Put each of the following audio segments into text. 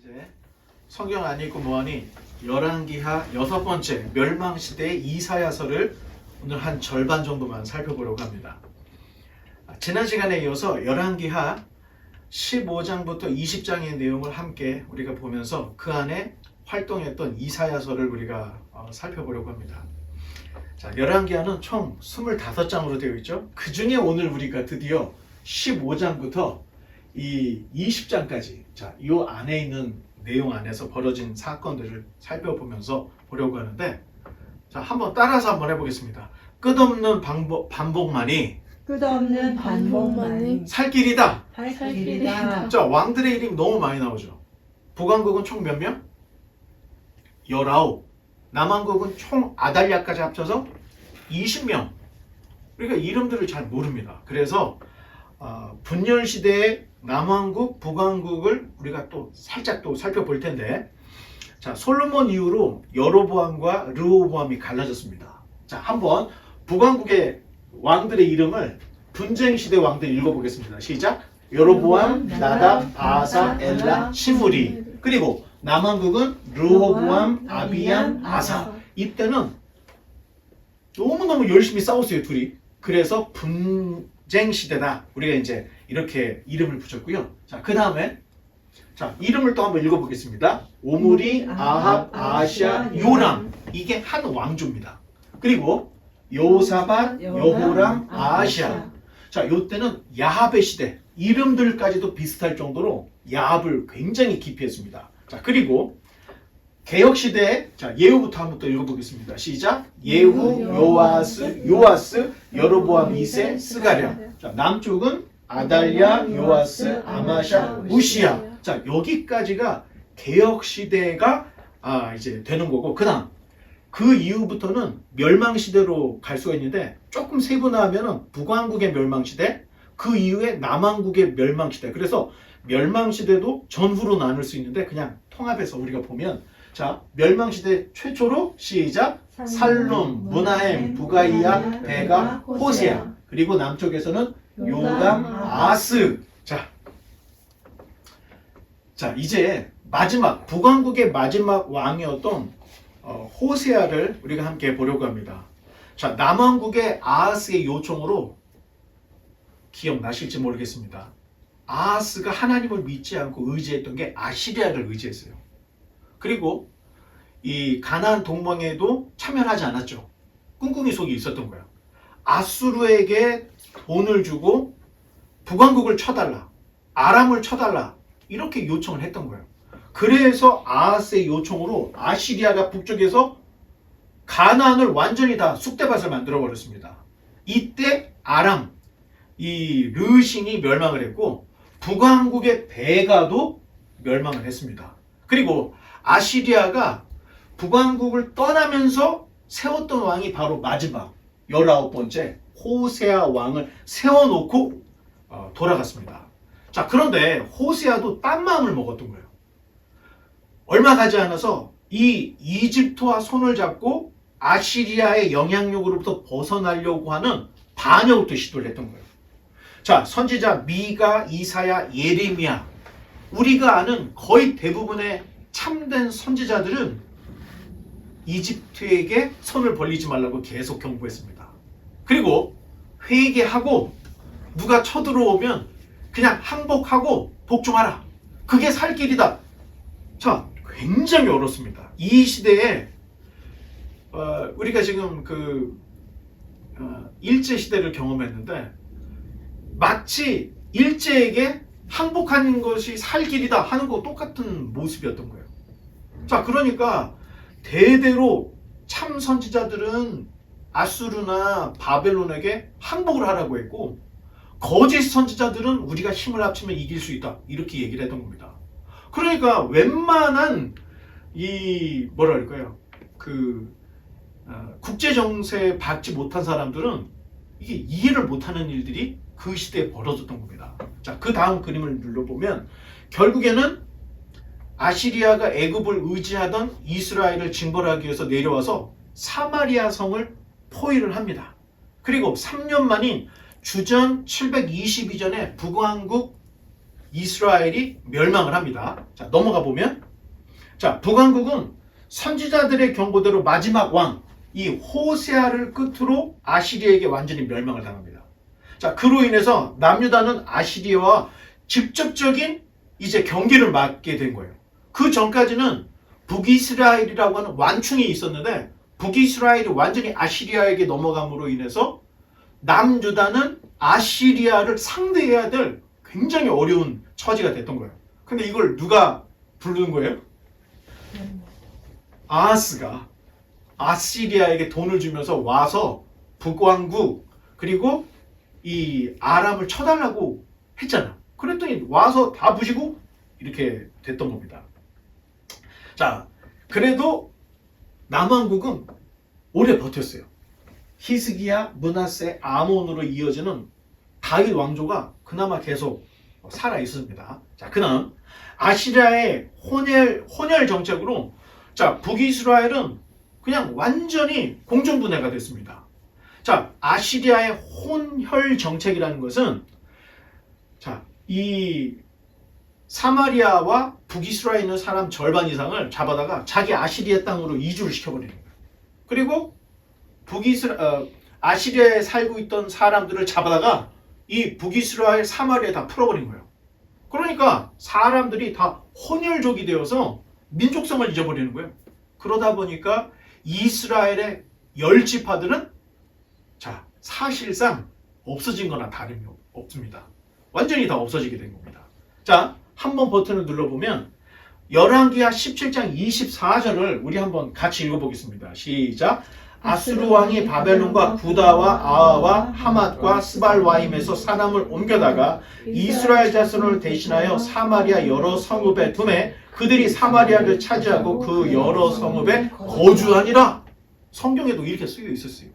이제 성경 안 읽고 뭐하니 열왕기하 6번째 멸망시대의 이사야서를 오늘 한 절반 정도만 살펴보려고 합니다. 지난 시간에 이어서 열왕기하 15장부터 20장의 내용을 함께 우리가 보면서 그 안에 활동했던 이사야서를 우리가 살펴보려고 합니다. 자, 열왕기하는 총 25장으로 되어 있죠. 그 중에 오늘 우리가 드디어 15장부터 이 20장까지 자, 이 안에 있는 내용 안에서 벌어진 사건들을 살펴보면서 보려고 하는데, 자, 한번 따라서 한번 해보겠습니다. 끝없는 반복만이 살 길이다. 자, 왕들의 이름이 너무 많이 나오죠. 북왕국은 총 몇 명? 19. 남왕국은 총 아달랴까지 합쳐서 20명. 우리가 이름들을 잘 모릅니다. 그래서 분열시대의 남왕국, 북왕국을 우리가 또 살짝 또 살펴볼 텐데, 자, 솔로몬 이후로 여로보암과 르호보암이 갈라졌습니다. 자, 한번 북왕국의 왕들의 이름을 분쟁시대 왕들 읽어보겠습니다. 시작! 여로보암, 나답, 아사, 엘라, 시므리. 그리고 남왕국은 르호보암, 아비암, 아사. 이때는 너무너무 열심히 싸웠어요, 둘이. 그래서 분쟁시대다. 우리가 이제 이렇게 이름을 붙였고요. 자, 그 다음에 자, 이름을 또 한번 읽어보겠습니다. 오므리, 아합, 아하시아, 요람. 이게 한 왕조입니다. 그리고 요사밧, 여호람, 아하시아. 자, 요때는 야합의 시대. 이름들까지도 비슷할 정도로 야합을 굉장히 깊이 했습니다. 자, 그리고 개혁시대에 자, 예후부터 한번 또 읽어보겠습니다. 시작! 예후, 요아스, 여로보암 2세, 스가랴. 자, 남쪽은 아달랴, 요아스, 아마샤, 우시야. 자, 여기까지가 개혁시대가 이제 되는 거고, 그 다음 그 이후부터는 멸망시대로 갈 수가 있는데, 조금 세분화하면 북왕국의 멸망시대, 그 이후에 남왕국의 멸망시대. 그래서 멸망시대도 전후로 나눌 수 있는데, 그냥 통합해서 우리가 보면, 자, 멸망시대 최초로 시작! 살룸, 무나헴, 부가이야, 베가, 호세아. 그리고 남쪽에서는 요담, 아스. 자, 이제 마지막 북왕국의 마지막 왕이었던 호세아를 우리가 함께 보려고 합니다. 자, 남왕국의 아하스의 요청으로, 기억나실지 모르겠습니다. 아하스가 하나님을 믿지 않고 의지했던 게 아시리아를 의지했어요. 그리고 이 가나안 동맹에도 참여하지 않았죠. 꿍꿍이 속이 있었던 거예요. 아수르에게 돈을 주고 북왕국을 쳐달라, 아람을 쳐달라, 이렇게 요청을 했던 거예요. 그래서 아하스의 요청으로 아시리아가 북쪽에서 가나안을 완전히 다 쑥대밭을 만들어 버렸습니다. 이때 아람, 이 르신이 멸망을 했고, 북왕국의 베가도 멸망을 했습니다. 그리고 아시리아가 북왕국을 떠나면서 세웠던 왕이 바로 마지막 19번째 호세아 왕을 세워놓고 돌아갔습니다. 자, 그런데 호세아도 딴 마음을 먹었던 거예요. 얼마 가지 않아서 이 이집트와 손을 잡고 아시리아의 영향력으로부터 벗어나려고 하는 반역을 또 시도를 했던 거예요. 자, 선지자 미가, 이사야, 예레미야, 우리가 아는 거의 대부분의 참된 선지자들은 이집트에게 손을 벌리지 말라고 계속 경고했습니다. 그리고 회개하고 누가 쳐들어오면 그냥 항복하고 복종하라. 그게 살 길이다. 자, 굉장히 어렵습니다. 이 시대에 우리가 지금 일제 시대를 경험했는데, 마치 일제에게 항복하는 것이 살 길이다 하는 거 똑같은 모습이었던 거예요. 자, 그러니까 대대로 참 선지자들은 아수르나 바벨론에게 항복을 하라고 했고, 거짓 선지자들은 우리가 힘을 합치면 이길 수 있다, 이렇게 얘기를 했던 겁니다. 그러니까 웬만한 국제 정세에 받지 못한 사람들은 이게 이해를 못하는 일들이 그 시대에 벌어졌던 겁니다. 자, 그 다음 그림을 눌러보면 결국에는 아시리아가 애굽을 의지하던 이스라엘을 징벌하기 위해서 내려와서 사마리아 성을 포위를 합니다. 그리고 3년 만인 주전 722년에 북왕국 이스라엘이 멸망을 합니다. 자, 넘어가 보면 자, 북왕국은 선지자들의 경고대로 마지막 왕, 이 호세아를 끝으로 아시리아에게 완전히 멸망을 당합니다. 자, 그로 인해서 남유다는 아시리아와 직접적인 이제 경계를 맞게 된 거예요. 그 전까지는 북이스라엘이라고 하는 완충이 있었는데 북이스라엘이 완전히 아시리아에게 넘어감으로 인해서 남유다는 아시리아를 상대해야 될 굉장히 어려운 처지가 됐던 거예요. 근데 이걸 누가 부르는 거예요? 아하스가 아시리아에게 돈을 주면서 와서 북왕국 그리고 이 아람을 쳐달라고 했잖아. 그랬더니 와서 다 부시고 이렇게 됐던 겁니다. 자, 그래도 남왕국은 오래 버텼어요. 히스기야, 므낫세, 아몬으로 이어지는 다윗 왕조가 그나마 계속 살아 있습니다. 자, 그다음 아시리아의 혼혈 정책으로 자, 북이스라엘은 그냥 완전히 공정분해가 됐습니다. 자, 아시리아의 혼혈 정책이라는 것은 자, 이 사마리아와 북이스라엘에 있는 사람 절반 이상을 잡아다가 자기 아시리아 땅으로 이주를 시켜버리는 거예요. 그리고 아시리아에 살고 있던 사람들을 잡아다가 이 북이스라엘 사마리아에 다 풀어버린 거예요. 그러니까 사람들이 다 혼혈족이 되어서 민족성을 잊어버리는 거예요. 그러다 보니까 이스라엘의 10지파들은 자, 사실상 없어진 거나 다름이 없습니다. 완전히 다 없어지게 된 겁니다. 자, 한번 버튼을 눌러보면 열왕기하 17장 24절을 우리 한번 같이 읽어보겠습니다. 시작. 아수르 왕이 바벨론과 구다와 아하와 하맛과 스발와임에서 사람을 옮겨다가 이스라엘 자손을 대신하여 사마리아 여러 성읍에 두매 그들이 사마리아를 차지하고 그 여러 성읍에 거주하니라. 성경에도 이렇게 쓰여 있었어요.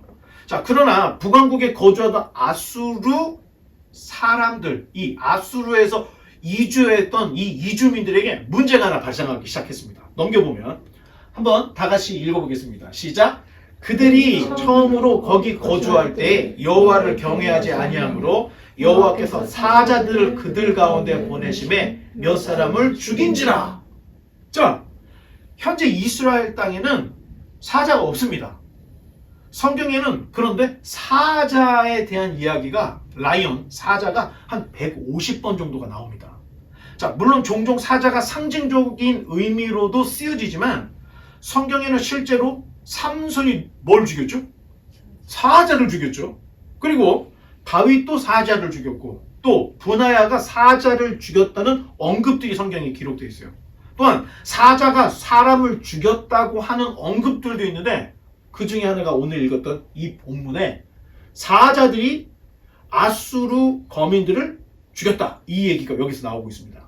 자, 그러나 북왕국에 거주하던 아수르 사람들, 이 아수르에서 이주했던 이 이주민들에게 문제가 하나 발생하기 시작했습니다. 넘겨보면 한번 다 같이 읽어보겠습니다. 시작. 그들이 처음으로 거기 거주할 때 여호와를 경외하지 아니하므로 여호와께서 사자들을 그들 가운데 보내심에 몇 사람을 죽인지라. 자, 현재 이스라엘 땅에는 사자가 없습니다. 성경에는 그런데 사자에 대한 이야기가 라이언, 사자가 한 150번 정도가 나옵니다. 자, 물론 종종 사자가 상징적인 의미로도 쓰여지지만 성경에는 실제로 삼손이 뭘 죽였죠? 사자를 죽였죠. 그리고 다윗도 사자를 죽였고 또 브나야가 사자를 죽였다는 언급들이 성경에 기록되어 있어요. 또한 사자가 사람을 죽였다고 하는 언급들도 있는데 그 중에 하나가 오늘 읽었던 이 본문에 사자들이 아수르 거민들을 죽였다. 이 얘기가 여기서 나오고 있습니다.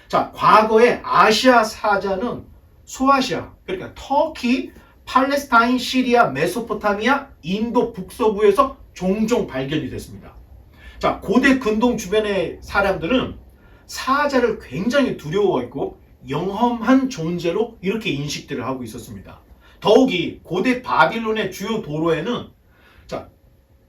자, 과거에 아시아 사자는 소아시아, 그러니까 터키, 팔레스타인, 시리아, 메소포타미아, 인도 북서부에서 종종 발견이 됐습니다. 자, 고대 근동 주변의 사람들은 사자를 굉장히 두려워했고 영험한 존재로 이렇게 인식들을 하고 있었습니다. 더욱이 고대 바빌론의 주요 도로에는 자,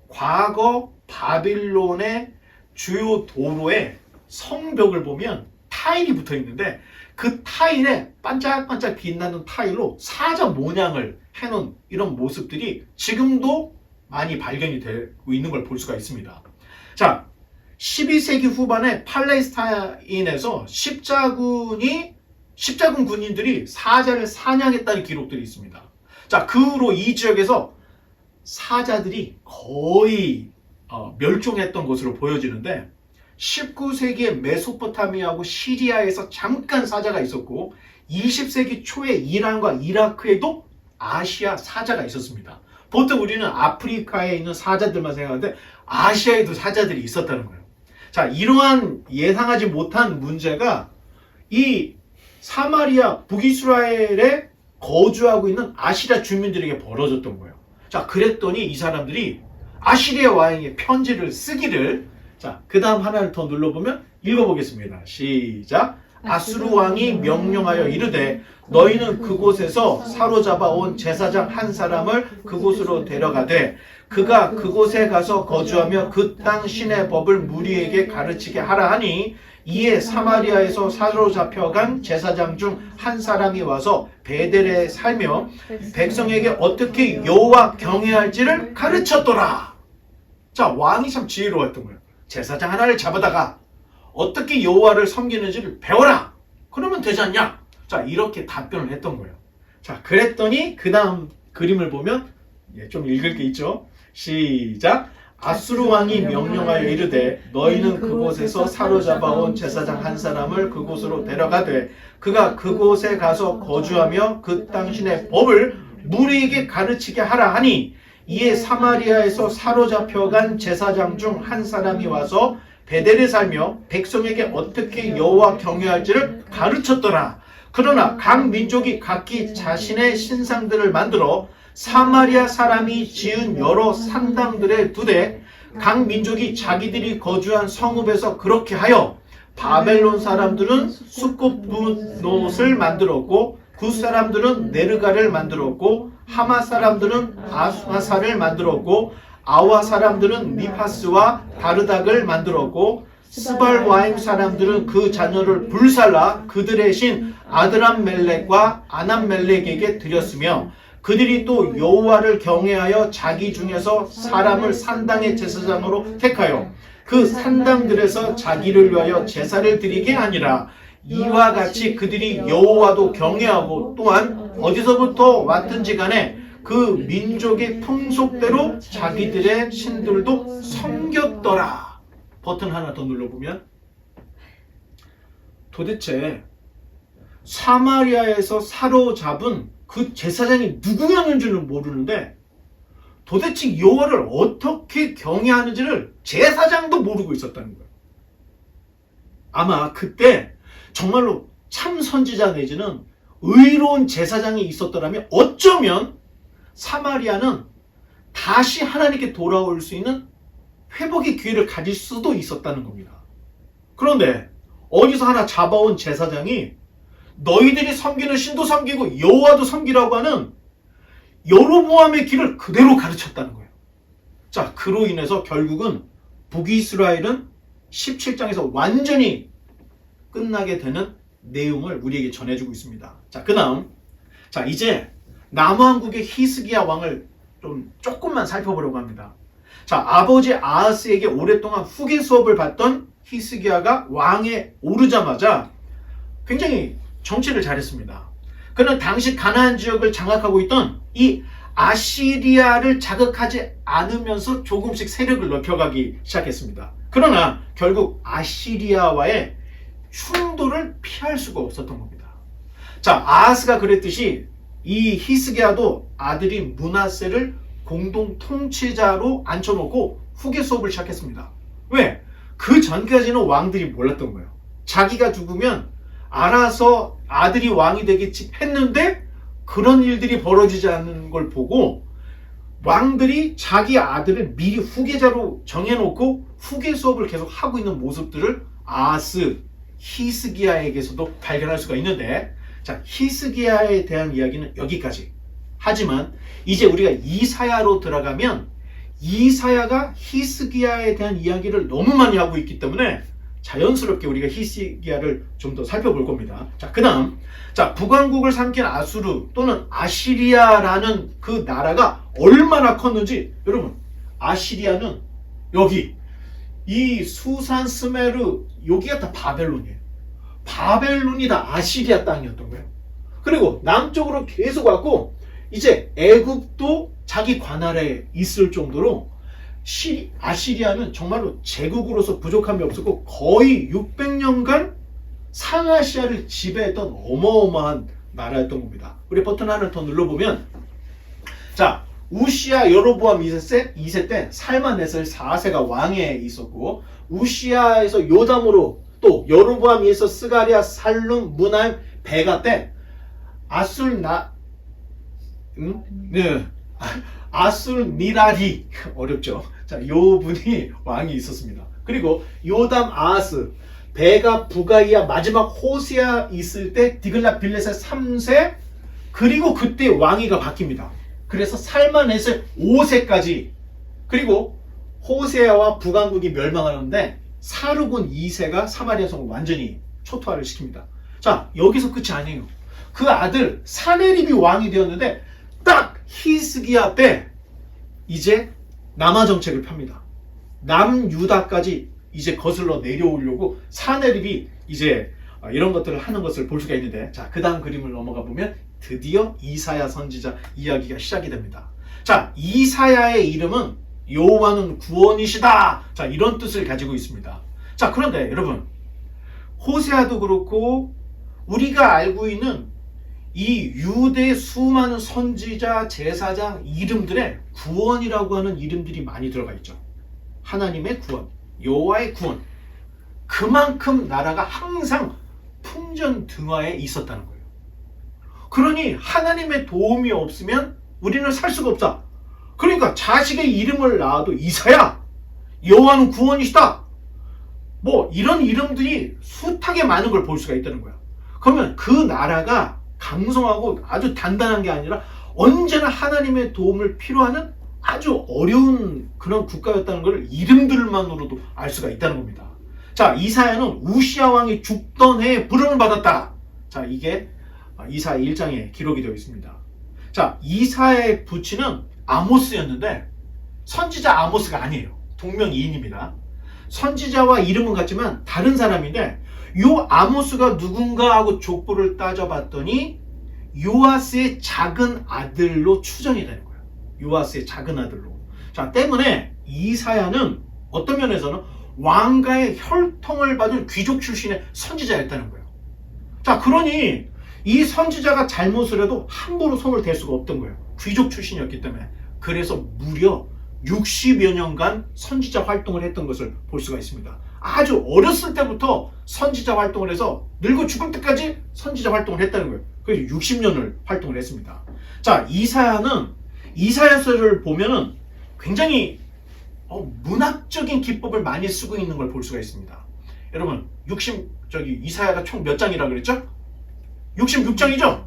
과거 바빌론의 주요 도로에 성벽을 보면 타일이 붙어 있는데 그 타일에 반짝반짝 빛나는 타일로 사자 모양을 해놓은 이런 모습들이 지금도 많이 발견이 되고 있는 걸 볼 수가 있습니다. 자, 12세기 후반에 팔레스타인에서 십자군 군인들이 사자를 사냥했다는 기록들이 있습니다. 자, 그 후로 이 지역에서 사자들이 거의 멸종했던 것으로 보여지는데 19세기에 메소포타미아하고 시리아에서 잠깐 사자가 있었고 20세기 초에 이란과 이라크에도 아시아 사자가 있었습니다. 보통 우리는 아프리카에 있는 사자들만 생각하는데 아시아에도 사자들이 있었다는 거예요. 자, 이러한 예상하지 못한 문제가 이 사마리아 북이스라엘에 거주하고 있는 아시리아 주민들에게 벌어졌던 거예요. 자, 그랬더니 이 사람들이 아시리아 왕에게 편지를 쓰기를 자, 그 다음 하나를 더 눌러보면 읽어보겠습니다. 시작. 아수르 왕이 명령하여 이르되 너희는 그곳에서 사로잡아 온 제사장 한 사람을 그곳으로 데려가되 그가 그곳에 가서 거주하며 그 땅 신의 법을 무리에게 가르치게 하라 하니 이에 사마리아에서 사로잡혀간 제사장 중 한 사람이 와서 베델에 살며 백성에게 어떻게 여호와 경외할지를 가르쳤더라. 자, 왕이 참 지혜로웠던 거예요. 제사장 하나를 잡아다가 어떻게 여호와를 섬기는지를 배워라. 그러면 되지 않냐? 자, 이렇게 답변을 했던 거예요. 자, 그랬더니 그 다음 그림을 보면 좀 읽을 게 있죠. 시작. 아수르 왕이 명령하여 이르되 너희는 그곳에서 사로잡아온 제사장 한 사람을 그곳으로 데려가되 그가 그곳에 가서 거주하며 그 당신의 법을 무리에게 가르치게 하라 하니 이에 사마리아에서 사로잡혀간 제사장 중 한 사람이 와서 베델에 살며 백성에게 어떻게 여호와 경외할지를 가르쳤더라. 그러나 각 민족이 각기 자신의 신상들을 만들어 사마리아 사람이 지은 여러 산당들에 두되 각 민족이 자기들이 거주한 성읍에서 그렇게 하여 바벨론 사람들은 수꽃붓옷을 만들었고 굿 사람들은 네르가를 만들었고 하마 사람들은 아사를 만들었고 아와 사람들은 미파스와 다르닥을 만들었고 스발와임 사람들은 그 자녀를 불살라 그들의 신 아드람멜렉과 아남멜렉에게 드렸으며 그들이 또 여호와를 경외하여 자기 중에서 사람을 산당의 제사장으로 택하여 그 산당들에서 자기를 위하여 제사를 드리게 하니라. 이와 같이 그들이 여호와도 경외하고 또한 어디서부터 왔든지 간에 그 민족의 풍속대로 자기들의 신들도 섬겼더라. 버튼 하나 더 눌러보면 도대체 사마리아에서 사로잡은 그 제사장이 누구였는지는 모르는데 도대체 여호와를 어떻게 경외하는지를 제사장도 모르고 있었다는 거예요. 아마 그때 정말로 참 선지자 내지는 의로운 제사장이 있었더라면 어쩌면 사마리아는 다시 하나님께 돌아올 수 있는 회복의 기회를 가질 수도 있었다는 겁니다. 그런데 어디서 하나 잡아온 제사장이 너희들이 섬기는 신도 섬기고 여호와도 섬기라고 하는 여로보암의 길을 그대로 가르쳤다는 거예요. 자, 그로 인해서 결국은 북이스라엘은 17장에서 완전히 끝나게 되는 내용을 우리에게 전해주고 있습니다. 자, 그 다음 이제 남왕국의 히스기야 왕을 조금만 살펴보려고 합니다. 자, 아버지 아하스에게 오랫동안 후계 수업을 받던 히스기야가 왕에 오르자마자 굉장히 정치를 잘했습니다. 그는 당시 가나안 지역을 장악하고 있던 이 아시리아를 자극하지 않으면서 조금씩 세력을 넓혀가기 시작했습니다. 그러나 결국 아시리아와의 충돌을 피할 수가 없었던 겁니다. 자, 아하스가 그랬듯이 이 히스기야도 아들이 므낫세를 공동 통치자로 앉혀놓고 후계 수업을 시작했습니다. 왜? 그 전까지는 왕들이 몰랐던 거예요. 자기가 죽으면 알아서 아들이 왕이 되겠지 했는데 그런 일들이 벌어지지 않는 걸 보고 왕들이 자기 아들을 미리 후계자로 정해놓고 후계 수업을 계속 하고 있는 모습들을 아하스, 히스기야에게서도 발견할 수가 있는데, 자, 히스기야에 대한 이야기는 여기까지. 하지만 이제 우리가 이사야로 들어가면 이사야가 히스기야에 대한 이야기를 너무 많이 하고 있기 때문에 자연스럽게 우리가 히스기야를 좀 더 살펴볼 겁니다. 자, 그 다음, 자, 북왕국을 삼킨 아수르 또는 아시리아라는 그 나라가 얼마나 컸는지, 여러분, 아시리아는 여기 이 수산 스메르 여기가 다 바벨론이에요. 바벨론이 다 아시리아 땅이었던 거예요. 그리고 남쪽으로 계속 왔고 이제 애굽도 자기 관할에 있을 정도로 아시리아는 정말로 제국으로서 부족함이 없었고 거의 600년간 상아시아를 지배했던 어마어마한 나라였던 겁니다. 우리 버튼 하나를 더 눌러보면, 자, 우시야 여로보암 2세 때 살만에서 4세가 왕에 있었고, 우시야에서 요담으로 또 여로보암 2에서 스가랴 살룸 므나임 베가 때 아술미라리 어렵죠. 자, 요 분이 왕이 있었습니다. 그리고 요담 아하스 베가 부가이아 마지막 호세아 있을 때 디글라 빌레셋 3세, 그리고 그때 왕위가 바뀝니다. 그래서 살만에서 5세까지, 그리고 호세아와 북왕국이 멸망하는데 사르곤 2세가 사마리아 성을 완전히 초토화를 시킵니다. 자, 여기서 끝이 아니에요. 그 아들 사네립이 왕이 되었는데 딱 히스기야 때 이제 남하 정책을 펴니다. 남유다까지 이제 거슬러 내려오려고 사네립이 이제 이런 것들을 하는 것을 볼 수가 있는데, 자, 그 다음 그림을 넘어가 보면 드디어 이사야 선지자 이야기가 시작이 됩니다. 자, 이사야의 이름은 여호와는 구원이시다. 자, 이런 뜻을 가지고 있습니다. 자, 그런데 여러분, 호세아도 그렇고 우리가 알고 있는 이 유대 수많은 선지자, 제사장 이름들에 구원이라고 하는 이름들이 많이 들어가 있죠. 하나님의 구원, 여호와의 구원. 그만큼 나라가 항상 풍전등화에 있었다는 거예요. 그러니 하나님의 도움이 없으면 우리는 살 수가 없다. 그러니까 자식의 이름을 낳아도 이사야, 여호와는 구원이시다, 뭐 이런 이름들이 숱하게 많은 걸 볼 수가 있다는 거야. 그러면 그 나라가 강성하고 아주 단단한 게 아니라 언제나 하나님의 도움을 필요하는 아주 어려운 그런 국가였다는 걸 이름들만으로도 알 수가 있다는 겁니다. 자, 이사야는 우시야 왕이 죽던 해에 부름을 받았다. 자, 이게 이사야 1장에 기록이 되어 있습니다. 자, 이사야의 부친은 아모스였는데 선지자 아모스가 아니에요. 동명이인입니다. 선지자와 이름은 같지만 다른 사람인데, 요 아모스가 누군가 하고 족보를 따져봤더니 요아스의 작은 아들로 추정이 되는 거예요. 요아스의 작은 아들로. 자, 때문에 이사야는 어떤 면에서는 왕가의 혈통을 받은 귀족 출신의 선지자였다는 거예요. 자, 그러니 이 선지자가 잘못을 해도 함부로 손을 댈 수가 없던 거예요. 귀족 출신이었기 때문에. 그래서 무려 60여 년간 선지자 활동을 했던 것을 볼 수가 있습니다. 아주 어렸을 때부터 선지자 활동을 해서 늙어 죽을 때까지 선지자 활동을 했다는 거예요. 그래서 60년을 활동을 했습니다. 자, 이사야는 이사야서를 보면은 굉장히 문학적인 기법을 많이 쓰고 있는 걸 볼 수가 있습니다. 여러분, 이사야가 총 몇 장이라 그랬죠? 66장이죠?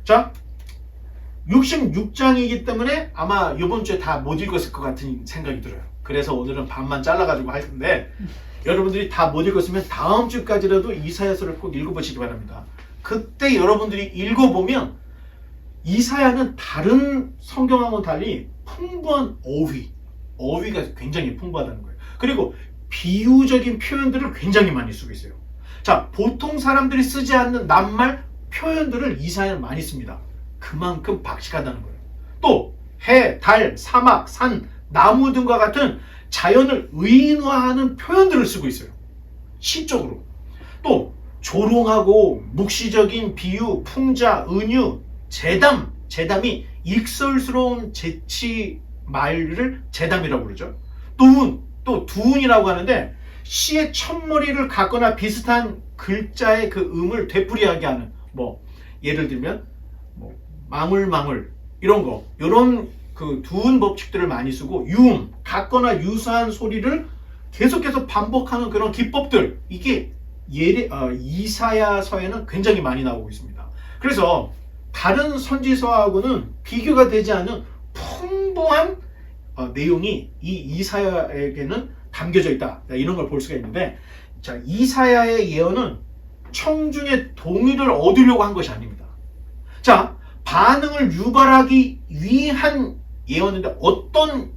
자, 66장이기 때문에 아마 이번 주에 다 못 읽었을 것 같은 생각이 들어요. 그래서 오늘은 반만 잘라가지고 할 텐데, 여러분들이 다 못 읽었으면 다음 주까지라도 이사야서를 꼭 읽어보시기 바랍니다. 그때 여러분들이 읽어보면 이사야는 다른 성경하고는 달리 풍부한 어휘가 굉장히 풍부하다는 거예요. 그리고 비유적인 표현들을 굉장히 많이 쓰고 있어요. 자, 보통 사람들이 쓰지 않는 낱말 표현들을 이사야는 많이 씁니다. 그만큼 박식하다는 거예요. 또 해, 달, 사막, 산, 나무 등과 같은 자연을 의인화하는 표현들을 쓰고 있어요. 시적으로. 또 조롱하고 묵시적인 비유, 풍자, 은유, 재담이 익설스러운 재치 말을 재담이라고 그러죠. 또 두운이라고 하는데 시의 첫머리를 갖거나 비슷한 글자의 그 음을 되풀이하게 하는, 뭐 예를 들면 뭐 망울망울 이런 그 두운 법칙들을 많이 쓰고, 유음, 같거나 유사한 소리를 계속해서 반복하는 그런 기법들, 이게 이사야서에는 굉장히 많이 나오고 있습니다. 그래서 다른 선지서하고는 비교가 되지 않은 풍부한 내용이 이 이사야에게는 담겨져 있다, 이런 걸 볼 수가 있는데, 자, 이사야의 예언은 청중의 동의를 얻으려고 한 것이 아닙니다. 자, 반응을 유발하기 위한 예언인데, 어떤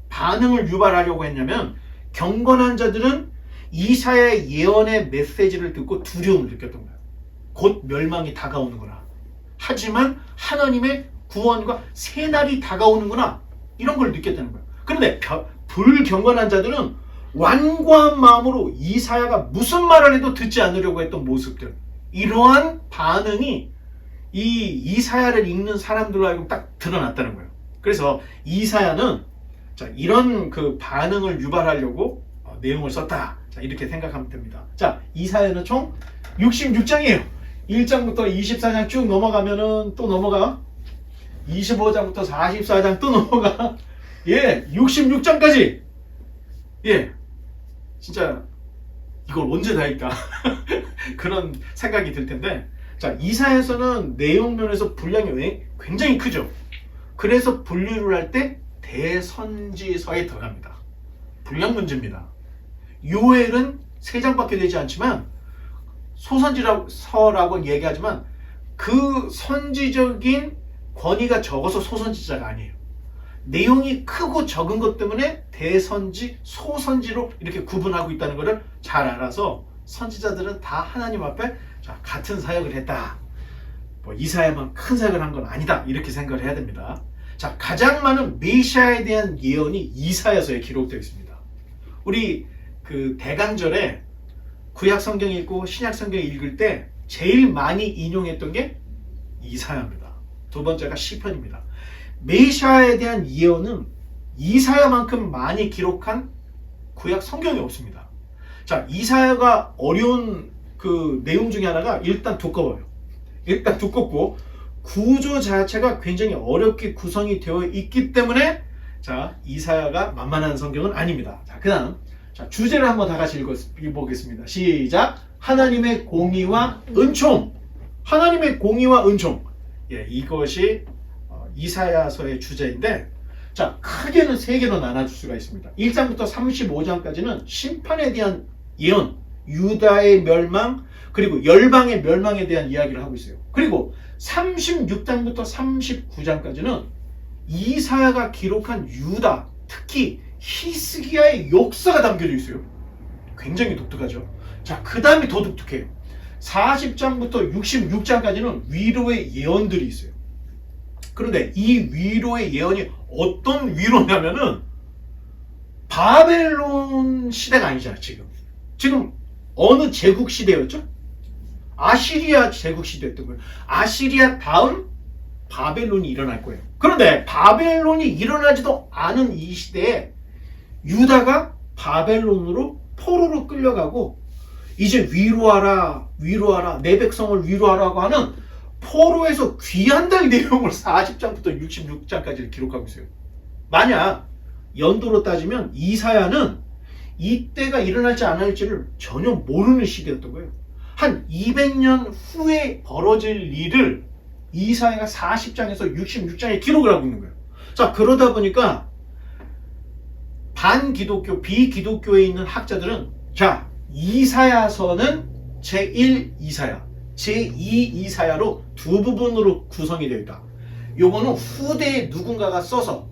반응을 유발하려고 했냐면, 경건한 자들은 이사야의 예언의 메시지를 듣고 두려움을 느꼈던 거예요. 곧 멸망이 다가오는구나. 하지만 하나님의 구원과 새날이 다가오는구나. 이런 걸 느꼈다는 거예요. 그런데 불경건한 자들은 완고한 마음으로 이사야가 무슨 말을 해도 듣지 않으려고 했던 모습들, 이러한 반응이 이 이사야를 읽는 사람들로 하여금 딱 드러났다는 거예요. 그래서 이사야는 이런 그 반응을 유발하려고 내용을 썼다. 자, 이렇게 생각하면 됩니다. 자, 이사야는 총 66장이에요. 1장부터 24장 쭉 넘어가면은 또 넘어가. 25장부터 44장 또 넘어가. 예, 66장까지. 예, 진짜 이걸 언제 다 할까? 그런 생각이 들 텐데, 자, 이사야서는 내용 면에서 분량이 굉장히 크죠. 그래서 분류를 할 때 대선지서에 들어갑니다. 분량 문제입니다. 요엘은 3장밖에 되지 않지만 소선지서라고 얘기하지만 그 선지적인 권위가 적어서 소선지자가 아니에요. 내용이 크고 적은 것 때문에 대선지, 소선지로 이렇게 구분하고 있다는 것을 잘 알아서 선지자들은 다 하나님 앞에 같은 사역을 했다. 뭐 이사야만 큰 사역을 한 건 아니다. 이렇게 생각을 해야 됩니다. 자, 가장 많은 메시아에 대한 예언이 이사야서에 기록되어 있습니다. 우리 그 대강절에 구약 성경 읽고 신약 성경 읽을 때 제일 많이 인용했던 게 이사야입니다. 두 번째가 시편입니다. 메시아에 대한 예언은 이사야만큼 많이 기록한 구약 성경이 없습니다. 자, 이사야가 어려운 그 내용 중에 하나가 일단 두꺼워요. 일단 두껍고 구조 자체가 굉장히 어렵게 구성이 되어 있기 때문에 자, 이사야가 만만한 성경은 아닙니다. 자, 그 다음 주제를 한번 다 같이 읽어보겠습니다. 시작! 하나님의 공의와 은총. 하나님의 공의와 은총. 예, 이것이 이사야서의 주제인데, 자, 크게는 3개로 나눠줄 수가 있습니다. 1장부터 35장까지는 심판에 대한 예언, 유다의 멸망, 그리고 열방의 멸망에 대한 이야기를 하고 있어요. 그리고 36장부터 39장까지는 이사야가 기록한 유다, 특히 히스기야의 역사가 담겨져 있어요. 굉장히 독특하죠. 자, 그 다음에 더 독특해요. 40장부터 66장까지는 위로의 예언들이 있어요. 그런데 이 위로의 예언이 어떤 위로냐면은 바벨론 시대가 아니잖아요. 지금 어느 제국 시대였죠? 아시리아 제국 시대였던 거예요. 아시리아 다음 바벨론이 일어날 거예요. 그런데 바벨론이 일어나지도 않은 이 시대에 유다가 바벨론으로 포로로 끌려가고 이제 위로하라 내 백성을 위로하라고 하는 포로에서 귀환될 내용을 40장부터 66장까지 기록하고 있어요. 만약 연도로 따지면 이사야는 이때가 일어날지 안 할지를 전혀 모르는 시대였던 거예요. 한 200년 후에 벌어질 일을 이사야가 40장에서 66장에 기록을 하고 있는 거예요. 자, 그러다 보니까 반기독교, 비기독교에 있는 학자들은 자, 이사야서는 제1 이사야, 제2 이사야로 두 부분으로 구성이 되어 있다. 요거는 후대에 누군가가 써서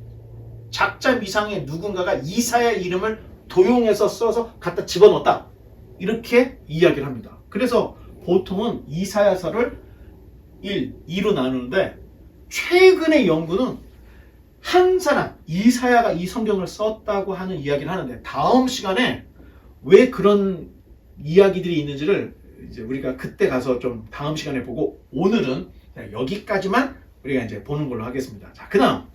작자 미상의 누군가가 이사야 이름을 도용해서 써서 갖다 집어넣었다. 이렇게 이야기를 합니다. 그래서 보통은 이사야서를 2로 나누는데 최근의 연구는 한 사람, 이사야가 이 성경을 썼다고 하는 이야기를 하는데 다음 시간에 왜 그런 이야기들이 있는지를 이제 우리가 그때 가서 좀 다음 시간에 보고 오늘은 여기까지만 우리가 이제 보는 걸로 하겠습니다. 자, 그 다음.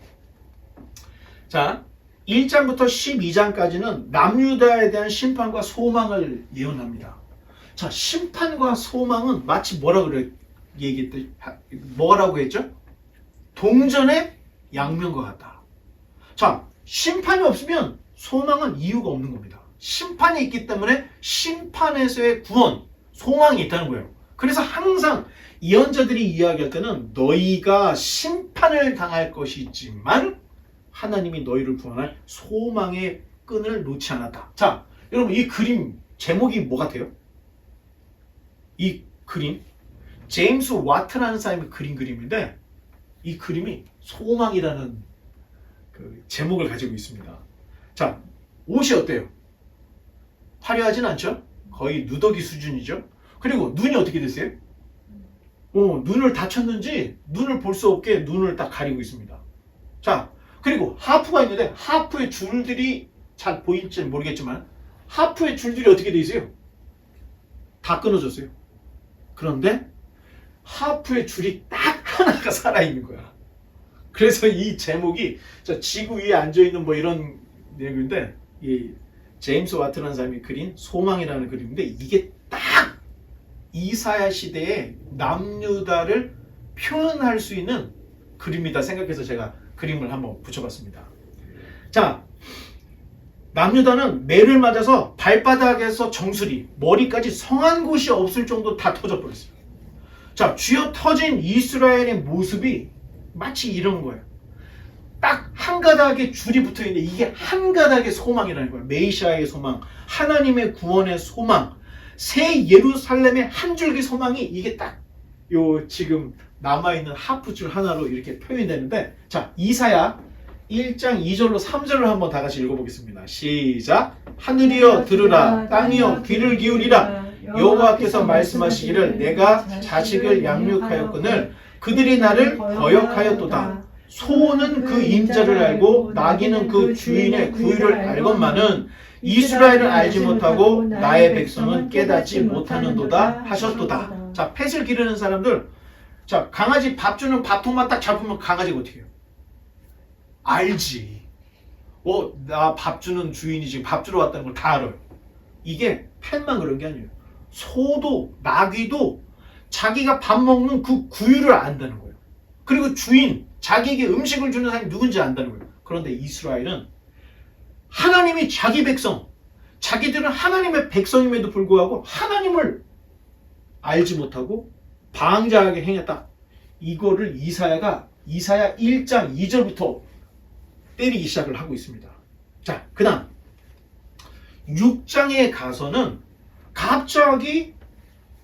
자, 1장부터 12장까지는 남유다에 대한 심판과 소망을 예언합니다. 자, 심판과 소망은 마치 뭐라고 했죠? 동전의 양면과 같다. 자, 심판이 없으면 소망은 이유가 없는 겁니다. 심판이 있기 때문에 심판에서의 구원, 소망이 있다는 거예요. 그래서 항상 예언자들이 이야기할 때는 너희가 심판을 당할 것이지만 하나님이 너희를 구원할 소망의 끈을 놓지 않았다. 자, 여러분 이 그림 제목이 뭐 같아요? 이 그림 제임스 와트라는 사람이 그린 그림인데 이 그림이 소망이라는 그 제목을 가지고 있습니다. 자, 옷이 어때요? 화려하진 않죠? 거의 누더기 수준이죠. 그리고 눈이 어떻게 됐어요? 눈을 다쳤는지 눈을 볼 수 없게 눈을 딱 가리고 있습니다. 자, 그리고 하프가 있는데 하프의 줄들이 잘 보일지는 모르겠지만 하프의 줄들이 어떻게 돼 있어요? 다 끊어졌어요. 그런데 하프의 줄이 딱 하나가 살아있는 거야. 그래서 이 제목이 지구 위에 앉아있는 뭐 이런 내용인데 이 제임스 와트라는 사람이 그린 소망이라는 그림인데 이게 딱 이사야 시대의 남유다를 표현할 수 있는 그림이다 생각해서 제가 그림을 한번 붙여봤습니다. 자, 남유다는 매를 맞아서 발바닥에서 정수리, 머리까지 성한 곳이 없을 정도 다 터져버렸어요. 자, 쥐어 터진 이스라엘의 모습이 마치 이런 거예요. 딱 한 가닥의 줄이 붙어 있는데 이게 한 가닥의 소망이라는 거예요. 메시아의 소망, 하나님의 구원의 소망, 새 예루살렘의 한 줄기 소망이 이게 딱 요 지금 남아있는 하프줄 하나로 이렇게 표현되는데, 자, 이사야 1장 2절로 3절을 한번 다 같이 읽어보겠습니다. 시작. 하늘이여 들으라, 땅이여 귀를 기울이라. 여호와께서 말씀하시기를 내가 자식을 양육하였거늘 그들이 나를 거역하였도다. 소는 그 임자를 알고 나귀는 그 주인의 구유를 알건만은 이스라엘을 알지 못하고 나의 백성은 깨닫지 못하는도다 하셨도다. 자, 펫을 기르는 사람들, 자, 강아지 밥 주는 밥통만 딱 잡으면 강아지가 어떻게 해요? 알지. 나 밥 주는 주인이 지금 밥 주러 왔다는 걸 다 알아요. 이게 펫만 그런 게 아니에요. 소도 나귀도 자기가 밥 먹는 그 구유를 안다는 거예요. 그리고 주인, 자기에게 음식을 주는 사람이 누군지 안다는 거예요. 그런데 이스라엘은 하나님이 자기 백성, 자기들은 하나님의 백성임에도 불구하고 하나님을 알지 못하고 방자하게 행했다. 이거를 이사야 1장 2절부터 때리기 시작을 하고 있습니다. 자, 그 다음 6장에 가서는 갑자기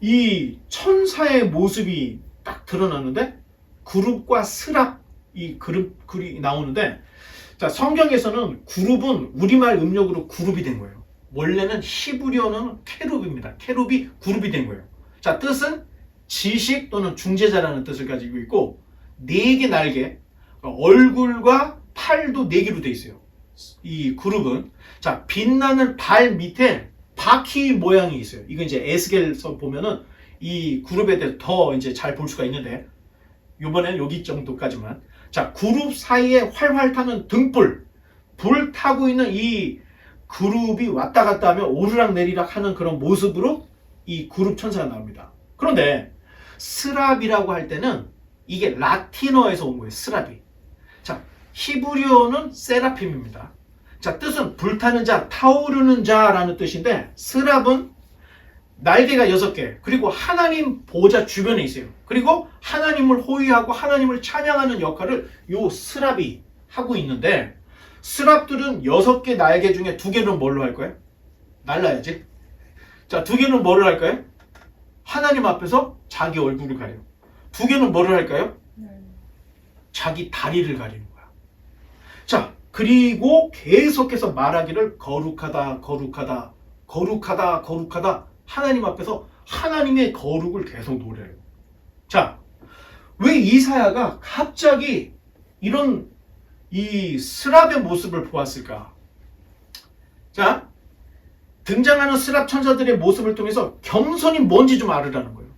이 천사의 모습이 딱 드러나는데 그룹과 스랍 이 글이 나오는데, 자, 성경에서는 그룹은 우리말 음력으로 그룹이 된 거예요. 원래는 히브리어는 케룹입니다. 케룹이 그룹이 된 거예요. 자, 뜻은 지식 또는 중재자라는 뜻을 가지고 있고, 4개 날개, 얼굴과 팔도 4개로 돼 있어요. 이 그룹은. 자, 빛나는 발 밑에 바퀴 모양이 있어요. 이거 이제 에스겔서 보면은 이 그룹에 대해서 더 이제 잘 볼 수가 있는데, 이번에는 여기 정도까지만. 자, 그룹 사이에 활활 타는 등불, 불 타고 있는 이 그룹이 왔다 갔다 하며 오르락 내리락 하는 그런 모습으로 이 그룹 천사가 나옵니다. 그런데 스랍이라고 할 때는 이게 라틴어에서 온 거예요. 스랍이. 자, 히브리어는 세라핌입니다. 자, 뜻은 불타는 자, 타오르는 자라는 뜻인데, 스랍은 날개가 6개, 그리고 하나님 보좌 주변에 있어요. 그리고 하나님을 호위하고 하나님을 찬양하는 역할을 요 스랍이 하고 있는데, 스랍들은 6개 날개 중에 2개는 뭘로 할 거예요? 날라야지. 자, 2개는 뭐를 할까요? 하나님 앞에서 자기 얼굴을 가려요. 2개는 뭐를 할까요? 자기 다리를 가리는 거야. 자, 그리고 계속해서 말하기를 거룩하다, 거룩하다, 거룩하다, 거룩하다. 하나님 앞에서 하나님의 거룩을 계속 노래해요. 자, 왜 이사야가 갑자기 이런 이 스랍의 모습을 보았을까? 자, 등장하는 스랍 천사들의 모습을 통해서 겸손이 뭔지 좀 알으라는 거예요.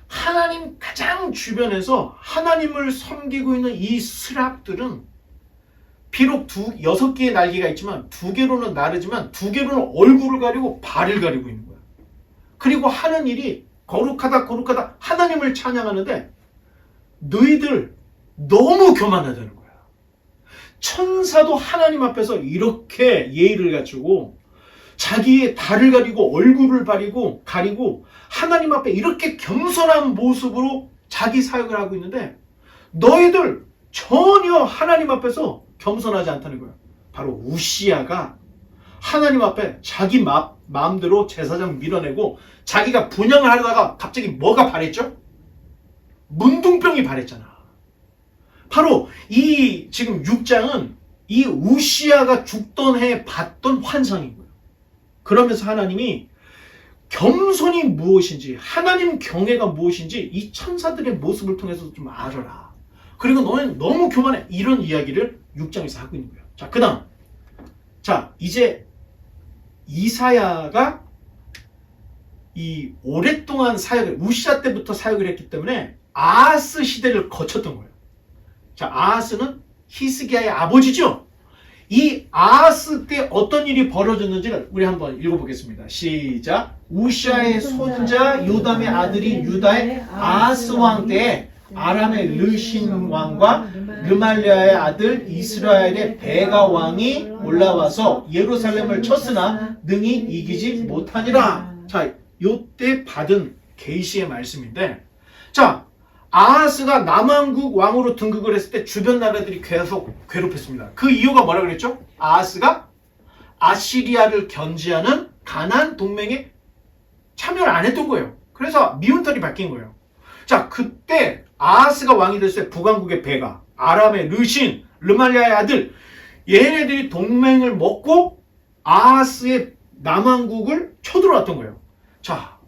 하나님 가장 주변에서 하나님을 섬기고 있는 이 스랍들은 비록 6개의 날개가 있지만 2개로는 나르지만 2개로는 얼굴을 가리고 발을 가리고 있는 거야. 그리고 하는 일이 거룩하다, 거룩하다, 하나님을 찬양하는데 너희들 너무 교만하다는 거야. 천사도 하나님 앞에서 이렇게 예의를 갖추고 자기의 발을 가리고 얼굴을 가리고 하나님 앞에 이렇게 겸손한 모습으로 자기 사역을 하고 있는데, 너희들 전혀 하나님 앞에서 겸손하지 않다는 거야. 바로 우시야가 하나님 앞에 자기 마음대로 제사장 밀어내고 자기가 분향을 하다가 갑자기 뭐가 발했죠? 문둥병이 발했잖아. 바로 이 지금 6장은 이 우시야가 죽던 해에 봤던 환상인 거예요. 그러면서 하나님이 겸손이 무엇인지, 하나님 경외가 무엇인지 이 천사들의 모습을 통해서 좀 알아라. 그리고 너는 너무 교만해. 이런 이야기를 6장에서 하고 있는 거예요. 자, 그 다음. 자, 이제 이사야가 이 오랫동안 우시야 때부터 사역을 했기 때문에 아하스 시대를 거쳤던 거예요. 자, 아하스는 히스기야의 아버지죠. 이 아하스 때 어떤 일이 벌어졌는지를 우리 한번 읽어보겠습니다. 시작. 우시야의 손자 요담의 아들이 유다의 아하스 왕 때에 아람의 르신 왕과 르말리아의 아들 이스라엘의 베가 왕이 올라와서 예루살렘을 쳤으나 능히 이기지 못하니라. 자, 요때 받은 계시의 말씀인데, 자, 아하스가 남왕국 왕으로 등극을 했을 때 주변 나라들이 계속 괴롭혔습니다. 그 이유가 뭐라 그랬죠? 아하스가 아시리아를 견제하는 가나안 동맹에 참여를 안 했던 거예요. 그래서 미운털이 바뀐 거예요. 자, 그때 아하스가 왕이 됐을 때 북왕국의 베가, 아람의 르신, 르말리아의 아들, 얘네들이 동맹을 먹고 아하스의 남왕국을 쳐들어왔던 거예요. 자,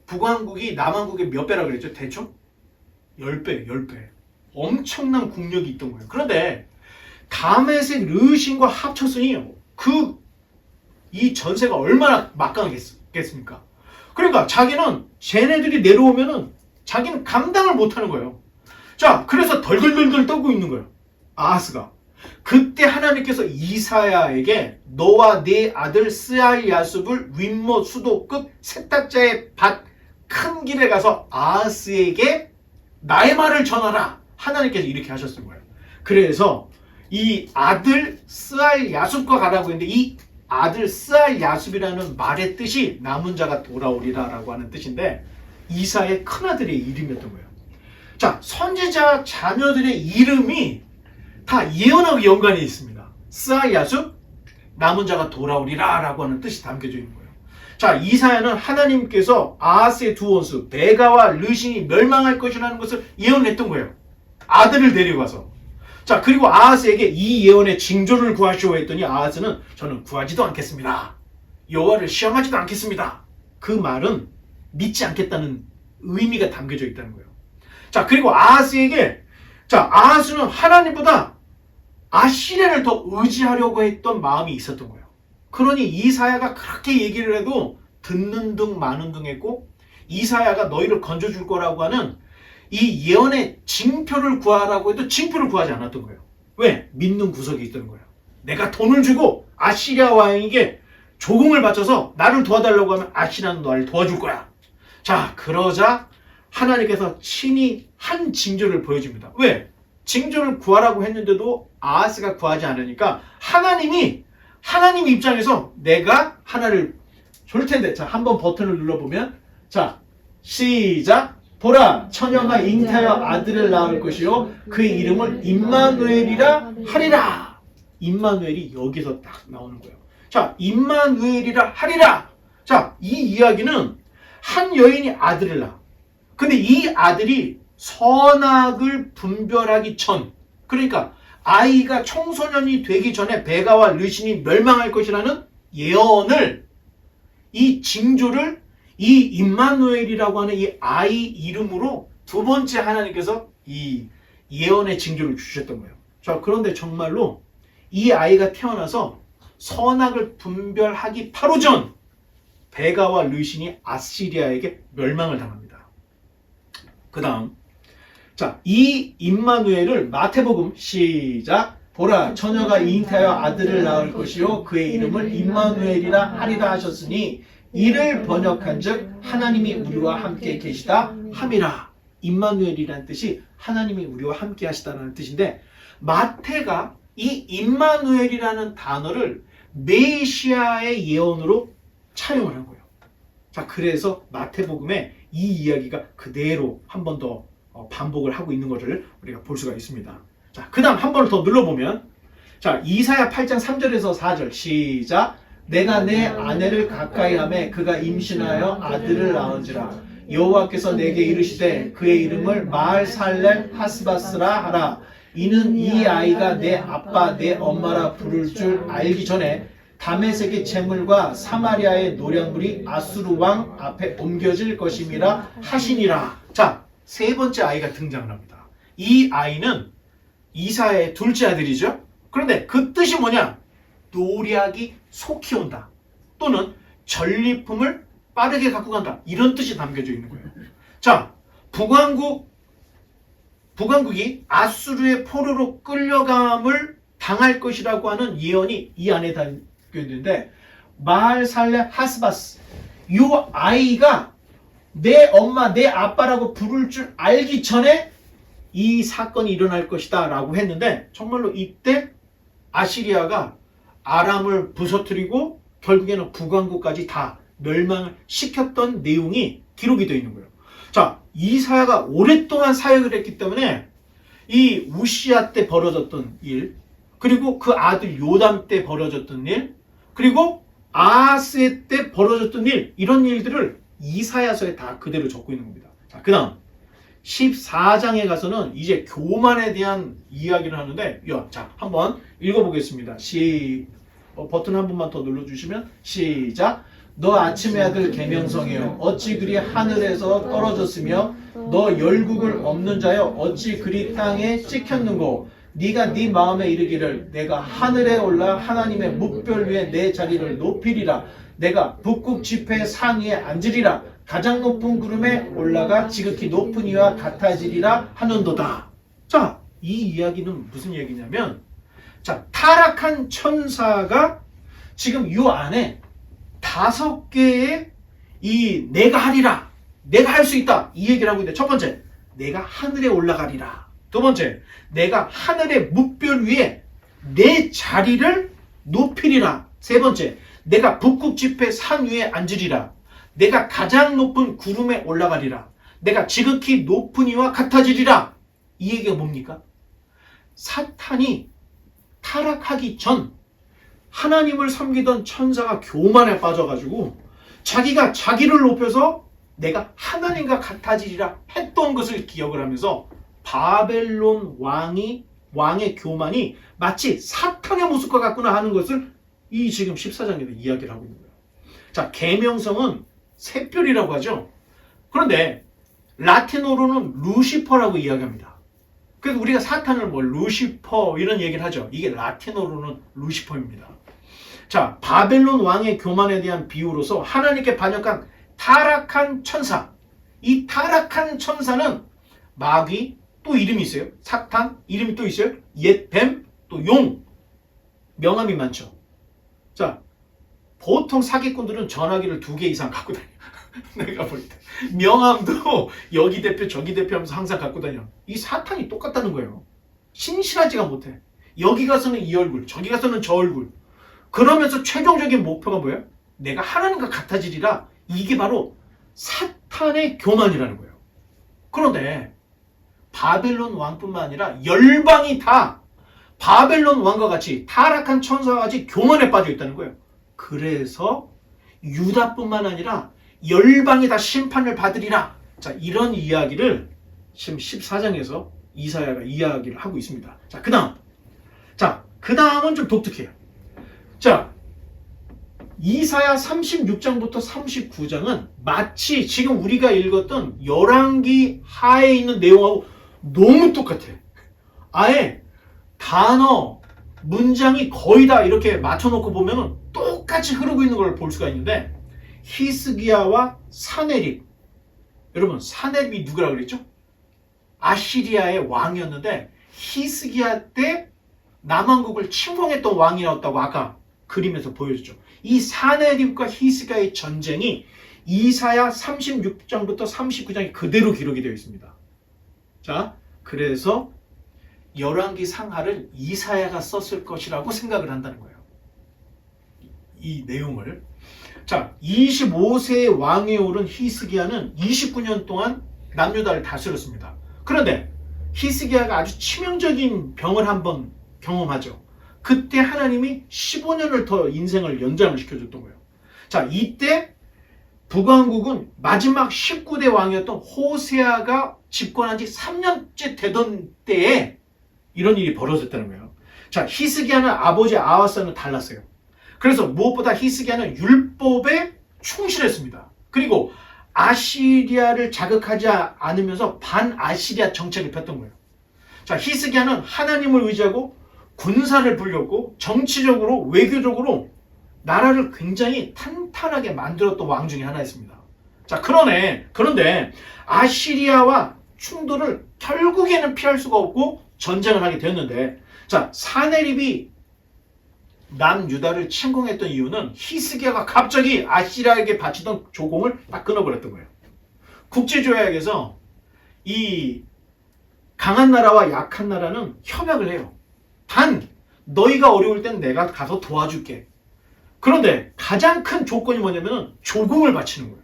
북왕국이 남왕국의 몇 배라 그랬죠? 대충? 10배, 10배. 엄청난 국력이 있던 거예요. 그런데 다메섹 르신과 합쳤으니 이 전세가 얼마나 막강하겠습니까? 그러니까 자기는 쟤네들이 내려오면은 자기는 감당을 못하는 거예요. 자, 그래서 덜덜덜덜 떨고 있는 거예요. 아하스가. 그때 하나님께서 이사야에게 너와 네 아들 스알야숲을 윗못 수도급 세탁자의 밭 큰 길에 가서 아하스에게 나의 말을 전하라. 하나님께서 이렇게 하셨을 거예요. 그래서 이 아들 스알야숲과 가라고 했는데 이 아들 스알야숲이라는 말의 뜻이 남은 자가 돌아오리라 라고 하는 뜻인데 이사의 큰아들의 이름이었던 거예요. 자, 선지자 자녀들의 이름이 다 예언하고 연관이 있습니다. 스알야숲, 남은 자가 돌아오리라 라고 하는 뜻이 담겨져 있는 거예요. 자, 이사야는 하나님께서 아하스의 두 원수 베가와 르신이 멸망할 것이라는 것을 예언했던 거예요. 아들을 데려가서. 자, 그리고 아하스에게 이 예언의 징조를 구하시오 했더니 아하스는 저는 구하지도 않겠습니다. 여호와를 시험하지도 않겠습니다. 그 말은 믿지 않겠다는 의미가 담겨져 있다는 거예요. 자, 그리고 아하스에게 아하스는 하나님보다 아시리아를 더 의지하려고 했던 마음이 있었던 거예요. 그러니 이사야가 그렇게 얘기를 해도 듣는 둥 마는 둥 했고 이사야가 너희를 건져줄 거라고 하는 이 예언의 징표를 구하라고 해도 징표를 구하지 않았던 거예요. 왜? 믿는 구석이 있던 거예요. 내가 돈을 주고 아시리아 왕에게 조공을 바쳐서 나를 도와달라고 하면 아시리아는 너를 도와줄 거야. 자, 그러자 하나님께서 친히 한 징조를 보여줍니다. 왜? 징조를 구하라고 했는데도 아하스가 구하지 않으니까 하나님 입장에서 내가 하나를 줄 텐데, 자, 한번 버튼을 눌러보면, 자, 시작. 보라, 처녀가 잉태하여 아들을 낳을 것이요 그의 이름을 임마누엘이라 하리라. 임마누엘이 여기서 딱 나오는 거예요. 자, 임마누엘이라 하리라. 자, 이 이야기는 한 여인이 아들을 낳아. 근데 이 아들이 선악을 분별하기 전, 그러니까 아이가 청소년이 되기 전에 베가와 르신이 멸망할 것이라는 예언을, 이 징조를 이 임마누엘이라고 하는 이 아이 이름으로 두 번째 하나님께서 이 예언의 징조를 주셨던 거예요. 자, 그런데 정말로 이 아이가 태어나서 선악을 분별하기 바로 전 베가와 르신이 아시리아에게 멸망을 당합니다. 그 다음, 자, 이 임마누엘을 마태복음 시작. 보라, 처녀가 잉태하여 아들을 낳을 것이요 그의 이름을 임마누엘이라 하리라 하셨으니 이를 번역한즉 하나님이 우리와 함께 계시다 함이라. 임마누엘이라는 뜻이 하나님이 우리와 함께 하시다라는 뜻인데 마태가 이 임마누엘이라는 단어를 메시아의 예언으로 차용을 한 거예요. 자, 그래서 마태복음에 이 이야기가 그대로 한 번 더 반복을 하고 있는 것을 우리가 볼 수가 있습니다. 자, 그 다음 한 번을 더 눌러보면, 자, 이사야 8장 3절에서 4절 시작. 내가 내 아내를 가까이 하매 그가 임신하여 아들을 낳은지라. 여호와께서 내게 이르시되 그의 이름을 마알살렘 하스바스라 하라. 이는 이 아이가 내 아빠 내 엄마라 부를 줄 알기 전에 다메섹의 재물과 사마리아의 노량물이 아수르 왕 앞에 옮겨질 것임이라 하시니라. 자, 세 번째 아이가 등장을 합니다. 이 아이는 이사야의 둘째 아들이죠. 그런데 그 뜻이 뭐냐? 노략이 속히 온다. 또는 전리품을 빠르게 갖고 간다. 이런 뜻이 담겨져 있는 거예요. 자, 북왕국이 아수르의 포로로 끌려감을 당할 것이라고 하는 예언이 이 안에 담겨 있는데 마알살렘 하스바스, 이 아이가 내 엄마, 내 아빠라고 부를 줄 알기 전에 이 사건이 일어날 것이다 라고 했는데 정말로 이때 아시리아가 아람을 부서뜨리고 결국에는 북왕국까지 다 멸망을 시켰던 내용이 기록이 되어 있는 거예요. 자, 이사야가 오랫동안 사역을 했기 때문에 이 우시야 때 벌어졌던 일, 그리고 그 아들 요담 때 벌어졌던 일, 그리고 아하스의 때 벌어졌던 일, 이런 일들을 이사야서에 다 그대로 적고 있는 겁니다. 자, 그 다음 14장에 가서는 이제 교만에 대한 이야기를 하는데, 자, 한번 읽어보겠습니다. 버튼 한 번만 더 눌러주시면 시작. 너 아침의 아들 계명성이여 어찌 그리 하늘에서 떨어졌으며 너 열국을 없는 자여 어찌 그리 땅에 찍혔는고 네가 네 마음에 이르기를 내가 하늘에 올라 하나님의 뭇별 위에 내 자리를 높이리라. 내가 북극 지폐의 산 위에 앉으리라. 가장 높은 구름에 올라가 지극히 높은 이와 같아지리라 하는도다. 자, 이 이야기는 무슨 얘기냐면, 자, 타락한 천사가 지금 이 안에 5개의 이 내가 하리라, 내가 할 수 있다, 이 얘기를 하고 있는데, 첫 번째, 내가 하늘에 올라가리라. 두 번째, 내가 하늘의 뭇별 위에 내 자리를 높이리라. 세 번째, 내가 북극 지폐 산 위에 앉으리라. 내가 가장 높은 구름에 올라가리라. 내가 지극히 높은 이와 같아지리라. 이 얘기가 뭡니까? 사탄이 타락하기 전 하나님을 섬기던 천사가 교만에 빠져가지고 자기가 자기를 높여서 내가 하나님과 같아지리라 했던 것을 기억을 하면서 바벨론 왕의 교만이 마치 사탄의 모습과 같구나 하는 것을 이 지금 14장에서 이야기를 하고 있는 거예요. 자, 계명성은 샛별이라고 하죠. 그런데 라틴어로는 루시퍼라고 이야기합니다. 그래서 우리가 사탄을 루시퍼 이런 얘기를 하죠. 이게 라틴어로는 루시퍼입니다. 자, 바벨론 왕의 교만에 대한 비유로서 하나님께 반역한 타락한 천사, 이 타락한 천사는 마귀, 또 이름이 있어요. 사탄, 이름이 또 있어요. 옛뱀, 또 용, 명함이 많죠. 자, 보통 사기꾼들은 전화기를 2개 이상 갖고 다녀. 내가 볼 때 명함도 여기 대표 저기 대표 하면서 항상 갖고 다녀. 이 사탄이 똑같다는 거예요. 신실하지가 못해. 여기 가서는 이 얼굴, 저기 가서는 저 얼굴. 그러면서 최종적인 목표가 뭐예요? 내가 하나님과 같아지리라. 이게 바로 사탄의 교만이라는 거예요. 그런데 바벨론 왕뿐만 아니라 열방이 다 바벨론 왕과 같이 타락한 천사와 같이 교만에 빠져 있다는 거예요. 그래서 유다뿐만 아니라 열방이 다 심판을 받으리라. 자, 이런 이야기를 지금 14장에서 이사야가 이야기를 하고 있습니다. 자, 그 다음은 좀 독특해요. 자, 이사야 36장부터 39장은 마치 지금 우리가 읽었던 열왕기 하에 있는 내용하고 너무 똑같아. 아예 단어, 문장이 거의 다 이렇게 맞춰놓고 보면 똑같이 흐르고 있는 걸 볼 수가 있는데, 히스기야와 사네립. 여러분, 사네립이 누구라고 그랬죠? 아시리아의 왕이었는데 히스기야 때 남왕국을 침공했던 왕이었다고 아까 그림에서 보여줬죠. 이 사네립과 히스기야의 전쟁이 이사야 36장부터 39장이 그대로 기록이 되어 있습니다. 자, 그래서 열왕기 상하를 이사야가 썼을 것이라고 생각을 한다는 거예요. 이 내용을. 자, 25세의 왕에 오른 히스기야는 29년 동안 남유다를 다스렸습니다. 그런데 히스기야가 아주 치명적인 병을 한번 경험하죠. 그때 하나님이 15년을 더 인생을 연장을 시켜줬던 거예요. 자, 이때 북왕국은 마지막 19대 왕이었던 호세아가 집권한 지 3년째 되던 때에 이런 일이 벌어졌다는 거예요. 자, 히스기야는 아버지 아하스와는 달랐어요. 그래서 무엇보다 히스기야는 율법에 충실했습니다. 그리고 아시리아를 자극하지 않으면서 반아시리아 정책을 폈던 거예요. 자, 히스기야는 하나님을 의지하고 군사를 불렸고 정치적으로 외교적으로 나라를 굉장히 탄탄하게 만들었던 왕 중에 하나였습니다. 자, 그런데 아시리아와 충돌을 결국에는 피할 수가 없고 전쟁을 하게 되었는데, 자, 사네립이 남유다를 침공했던 이유는 히스기야가 갑자기 아시리아에게 바치던 조공을 딱 끊어버렸던 거예요. 국제조약에서 이 강한 나라와 약한 나라는 협약을 해요. 단 너희가 어려울 땐 내가 가서 도와줄게. 그런데 가장 큰 조건이 뭐냐면 조공을 바치는 거예요.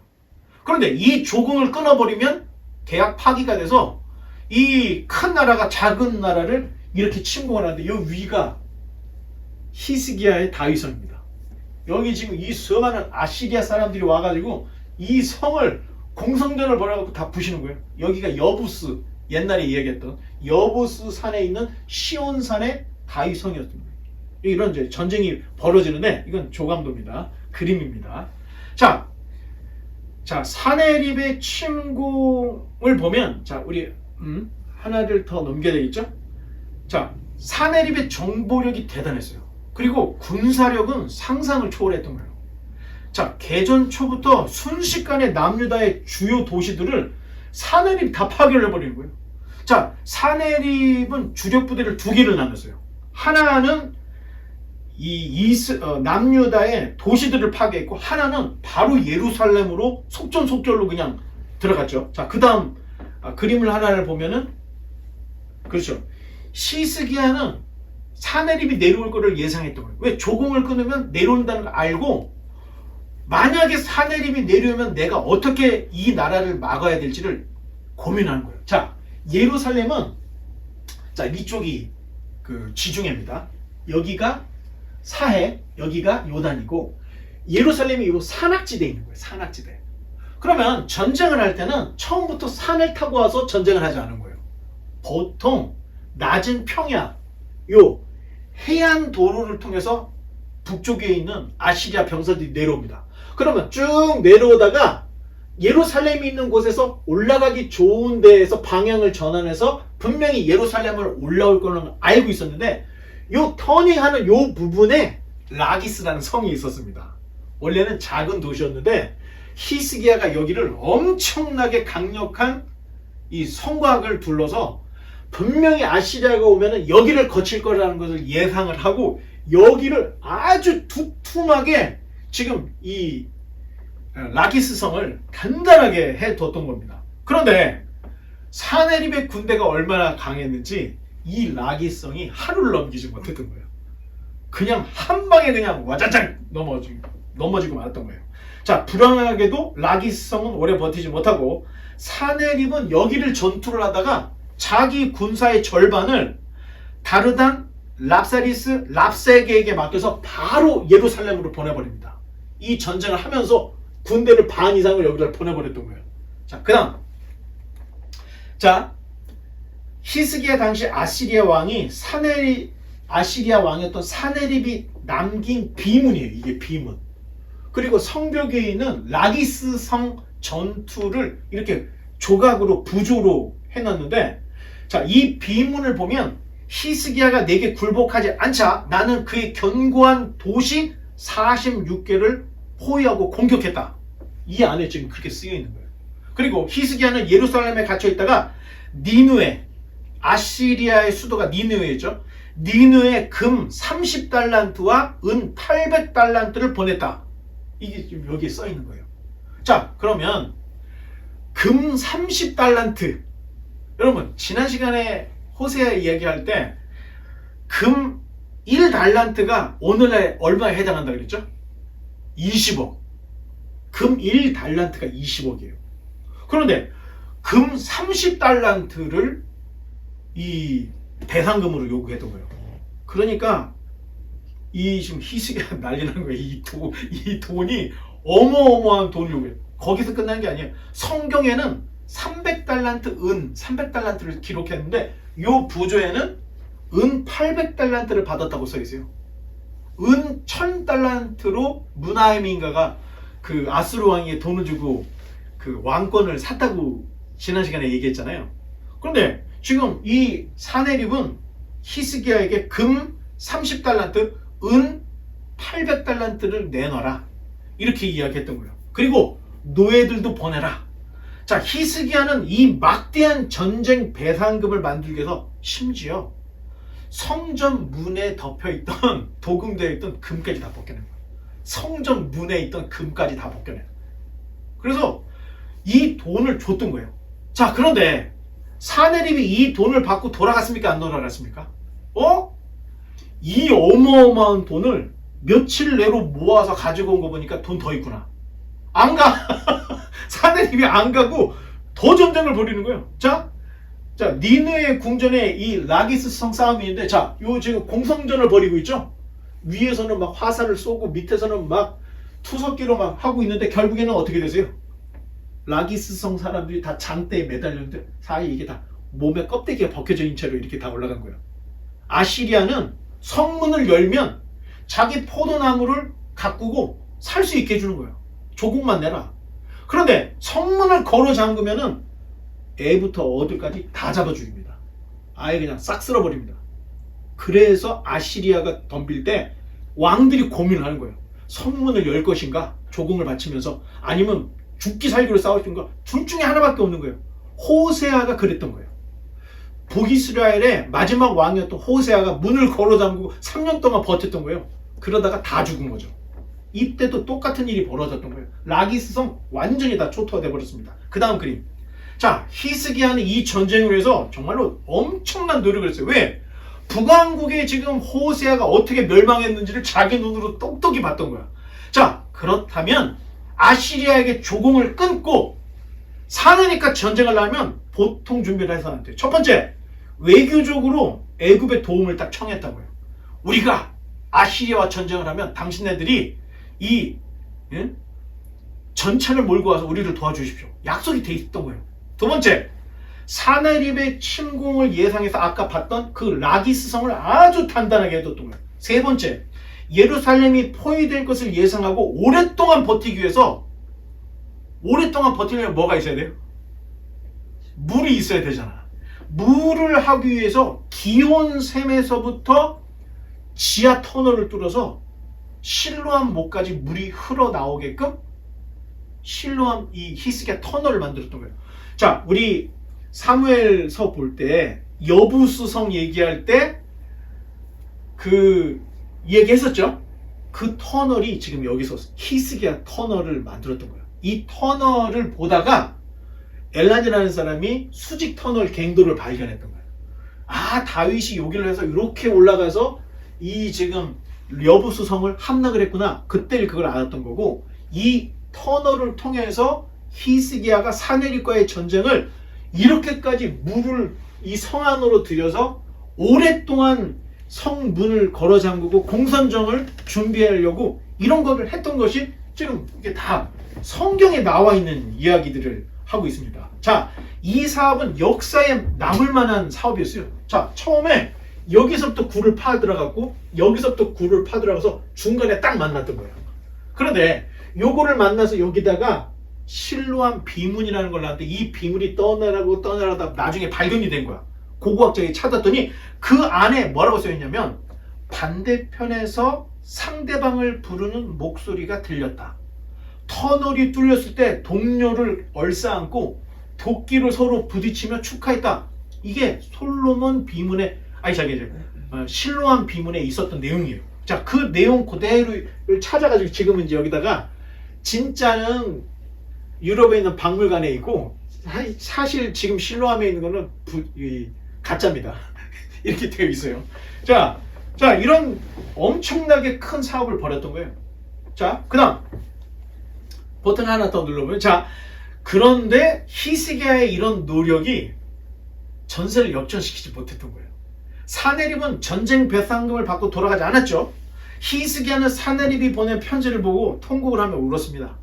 그런데 이 조공을 끊어버리면 계약 파기가 돼서 이 큰 나라가 작은 나라를 이렇게 침공을 하는데 이 위가 히스기야의 다윗성입니다. 여기 지금 이 수많은 아시리아 사람들이 와가지고 이 성을 공성전을 벌여갖고 다 부시는 거예요. 여기가 여부스, 옛날에 이야기했던 여부스 산에 있는 시온산의 다윗성이었습니다. 이런 이제 전쟁이 벌어지는데 이건 조감도입니다. 그림입니다. 자, 사네립의 침공을 보면 자 우리 하나를 더 넘겨야 되겠죠? 자, 사네립의 정보력이 대단했어요. 그리고 군사력은 상상을 초월했던 거예요. 자, 개전 초부터 순식간에 남유다의 주요 도시들을 사네립 다 파괴를 해버리는 거예요. 자, 사네립은 주력 부대를 두 개를 나눴어요. 하나는 남유다의 도시들을 파괴했고 하나는 바로 예루살렘으로 속전속결로 그냥 들어갔죠. 자, 그 다음 그림을 하나를 보면은 그렇죠. 히스기야는 사네립이 내려올 거를 예상했던 거예요. 왜? 조공을 끊으면 내려온다는 걸 알고 만약에 사네립이 내려오면 내가 어떻게 이 나라를 막아야 될지를 고민하는 거예요. 자, 예루살렘은 자 이쪽이 그 지중해입니다. 여기가 사해, 여기가 요단이고 예루살렘이 이 산악지대에 있는 거예요. 산악지대. 그러면 전쟁을 할 때는 처음부터 산을 타고 와서 전쟁을 하지 않은 거예요. 보통 낮은 평야, 요 해안 도로를 통해서 북쪽에 있는 아시리아 병사들이 내려옵니다. 그러면 쭉 내려오다가 예루살렘이 있는 곳에서 올라가기 좋은 데에서 방향을 전환해서 분명히 예루살렘을 올라올 거는 알고 있었는데 요 터닝하는 요 부분에 라기스라는 성이 있었습니다. 원래는 작은 도시였는데 히스기야가 여기를 엄청나게 강력한 이 성곽을 둘러서 분명히 아시리아가 오면은 여기를 거칠 거라는 것을 예상을 하고 여기를 아주 두툼하게 지금 이 라기스 성을 단단하게 해뒀던 겁니다. 그런데 사네립의 군대가 얼마나 강했는지 이 라기스 성이 하루를 넘기지 못했던 거예요. 그냥 한 방에 그냥 와자장 넘어지고 말았던 거예요. 자, 불안하게도 라기스 성은 오래 버티지 못하고 사네립은 여기를 전투를 하다가 자기 군사의 절반을 다르단 랍사리스 랍세게에게 맡겨서 바로 예루살렘으로 보내버립니다. 이 전쟁을 하면서 군대를 반 이상을 여기다 보내버렸던 거예요. 자, 그 다음. 자, 히스기야 당시 아시리아 왕이 아시리아 왕이었던 사네립이 남긴 비문이에요. 이게 비문. 그리고 성벽에 있는 라기스 성 전투를 이렇게 조각으로 부조로 해놨는데 자, 이 비문을 보면 히스기야가 내게 굴복하지 않자 나는 그의 견고한 도시 46개를 포위하고 공격했다. 이 안에 지금 그렇게 쓰여 있는 거예요. 그리고 히스기야는 예루살렘에 갇혀 있다가 니느웨, 아시리아의 수도가 니느웨죠. 니느웨에 금 30달란트와 은 800달란트를 보냈다. 이게 지금 여기에 써 있는 거예요. 자, 그러면 금 30달란트. 여러분, 지난 시간에 호세아 이야기할 때 금 1달란트가 오늘날 얼마에 해당한다 그랬죠? 20억. 금 1달란트가 20억이에요. 그런데 금 30달란트를 이 배상금으로 요구했던 거예요. 그러니까 이 지금 히스기야 난리 난 거예요. 이 돈이 어마어마한 돈을 요구해요. 거기서 끝난 게 아니에요. 성경에는 300달란트를 기록했는데 요 부조에는 은 800달란트를 받았다고 써 있어요. 은 1000달란트로 무나헤민가가 그 아수르 왕에게 돈을 주고 그 왕권을 샀다고 지난 시간에 얘기했잖아요. 그런데 지금 이 사네립은 히스기야에게 금 30달란트, 은 800달란트를 내놔라. 이렇게 이야기했던 거예요. 그리고 노예들도 보내라. 자, 히스기야는 이 막대한 전쟁 배상금을 만들기 위해서 심지어 성전 문에 덮여있던 도금되어 있던 금까지 다 벗겨낸 거예요. 성전 문에 있던 금까지 다 벗겨낸 거예요. 그래서 이 돈을 줬던 거예요. 자, 그런데 사네립이 이 돈을 받고 돌아갔습니까? 안 돌아갔습니까? 이 어마어마한 돈을 며칠 내로 모아서 가지고 온 거 보니까 돈 더 있구나. 안 가. 사네립이 안 가고 더 전쟁을 벌이는 거예요. 자, 니느의 궁전에 이 라기스성 싸움이 있는데, 자, 요 지금 공성전을 벌이고 있죠? 위에서는 막 화살을 쏘고 밑에서는 막 투석기로 막 하고 있는데 결국에는 어떻게 되세요? 라기스성 사람들이 다 장대에 매달렸는데 사이에 이게 다 몸에 껍데기가 벗겨져 있는 채로 이렇게 다 올라간 거예요. 아시리아는 성문을 열면 자기 포도나무를 가꾸고 살 수 있게 해주는 거예요. 조국만 내라. 그런데 성문을 걸어 잠그면은 애부터 어들까지 다 잡아 죽입니다. 아예 그냥 싹 쓸어버립니다. 그래서 아시리아가 덤빌 때 왕들이 고민을 하는 거예요. 성문을 열 것인가? 조공을 바치면서, 아니면 죽기 살기로 싸울 건가? 둘 중에 하나밖에 없는 거예요. 호세아가 그랬던 거예요. 북이스라엘의 마지막 왕이었던 호세아가 문을 걸어 잠그고 3년 동안 버텼던 거예요. 그러다가 다 죽은 거죠. 이때도 똑같은 일이 벌어졌던 거예요. 라기스성 완전히 다 초토화돼 버렸습니다. 그 다음 그림. 자, 히스기야는 이 전쟁을 위해서 정말로 엄청난 노력을 했어요. 왜? 북왕국의 지금 호세아가 어떻게 멸망했는지를 자기 눈으로 똑똑히 봤던 거야. 자, 그렇다면 아시리아에게 조공을 끊고 사내니까 전쟁을 하면 보통 준비를 해서 안 돼요. 첫 번째, 외교적으로 애굽의 도움을 딱 청했다고요. 우리가 아시리아와 전쟁을 하면 당신네들이 이 전차를 몰고 와서 우리를 도와주십시오. 약속이 돼 있었던 거예요. 두 번째, 사네립의 침공을 예상해서 아까 봤던 그 라기스성을 아주 단단하게 해뒀던 거예요. 세 번째, 예루살렘이 포위될 것을 예상하고 오랫동안 버티기 위해서, 오랫동안 버티려면 뭐가 있어야 돼요? 물이 있어야 되잖아. 물을 하기 위해서 기온샘에서부터 지하 터널을 뚫어서 실로암 목까지 물이 흘러나오게끔 실로암 이 히스기야 터널을 만들었던 거예요. 자, 우리 사무엘서 볼 때 여부수성 얘기할 때 그 얘기했었죠. 그 터널이 지금 여기서 히스기야 터널을 만들었던 거예요. 이 터널을 보다가 엘란이라는 사람이 수직 터널 갱도를 발견했던 거예요. 아, 다윗이 여기를 해서 이렇게 올라가서 이 지금 여부수성을 함락을 했구나. 그때 그걸 알았던 거고, 이 터널을 통해서 히스기야가 사네립과의 전쟁을 이렇게까지 물을 이 성 안으로 들여서 오랫동안 성문을 걸어 잠그고 공선정을 준비하려고 이런 것을 했던 것이 지금 이게 다 성경에 나와 있는 이야기들을 하고 있습니다. 자, 이 사업은 역사에 남을 만한 사업이었어요. 자, 처음에 여기서부터 굴을 파 들어갔고 여기서부터 굴을 파 들어가서 중간에 딱 만났던 거예요. 그런데 요거를 만나서 여기다가 실로암 비문이라는 걸 나왔는데 이 비문이 떠나라다 나중에 발견이 된 거야. 고고학자들이 찾았더니 그 안에 뭐라고 써있냐면 반대편에서 상대방을 부르는 목소리가 들렸다. 터널이 뚫렸을 때 동료를 얼싸안고 도끼를 서로 부딪히며 축하했다. 이게 솔로몬 비문에 실로암 비문에 있었던 내용이에요. 자, 그 내용 그대로를 찾아가지고 지금은 이제 여기다가 진짜는 유럽에 있는 박물관에 있고 사실 지금 실로암에 있는 거는 가짜입니다. 이렇게 되어 있어요. 자, 이런 엄청나게 큰 사업을 벌였던 거예요. 자, 그 다음 버튼 하나 더 눌러보면, 자, 그런데 히스기야의 이런 노력이 전세를 역전시키지 못했던 거예요. 사네립은 전쟁 배상금을 받고 돌아가지 않았죠. 히스기야는 사네립이 보낸 편지를 보고 통곡을 하며 울었습니다.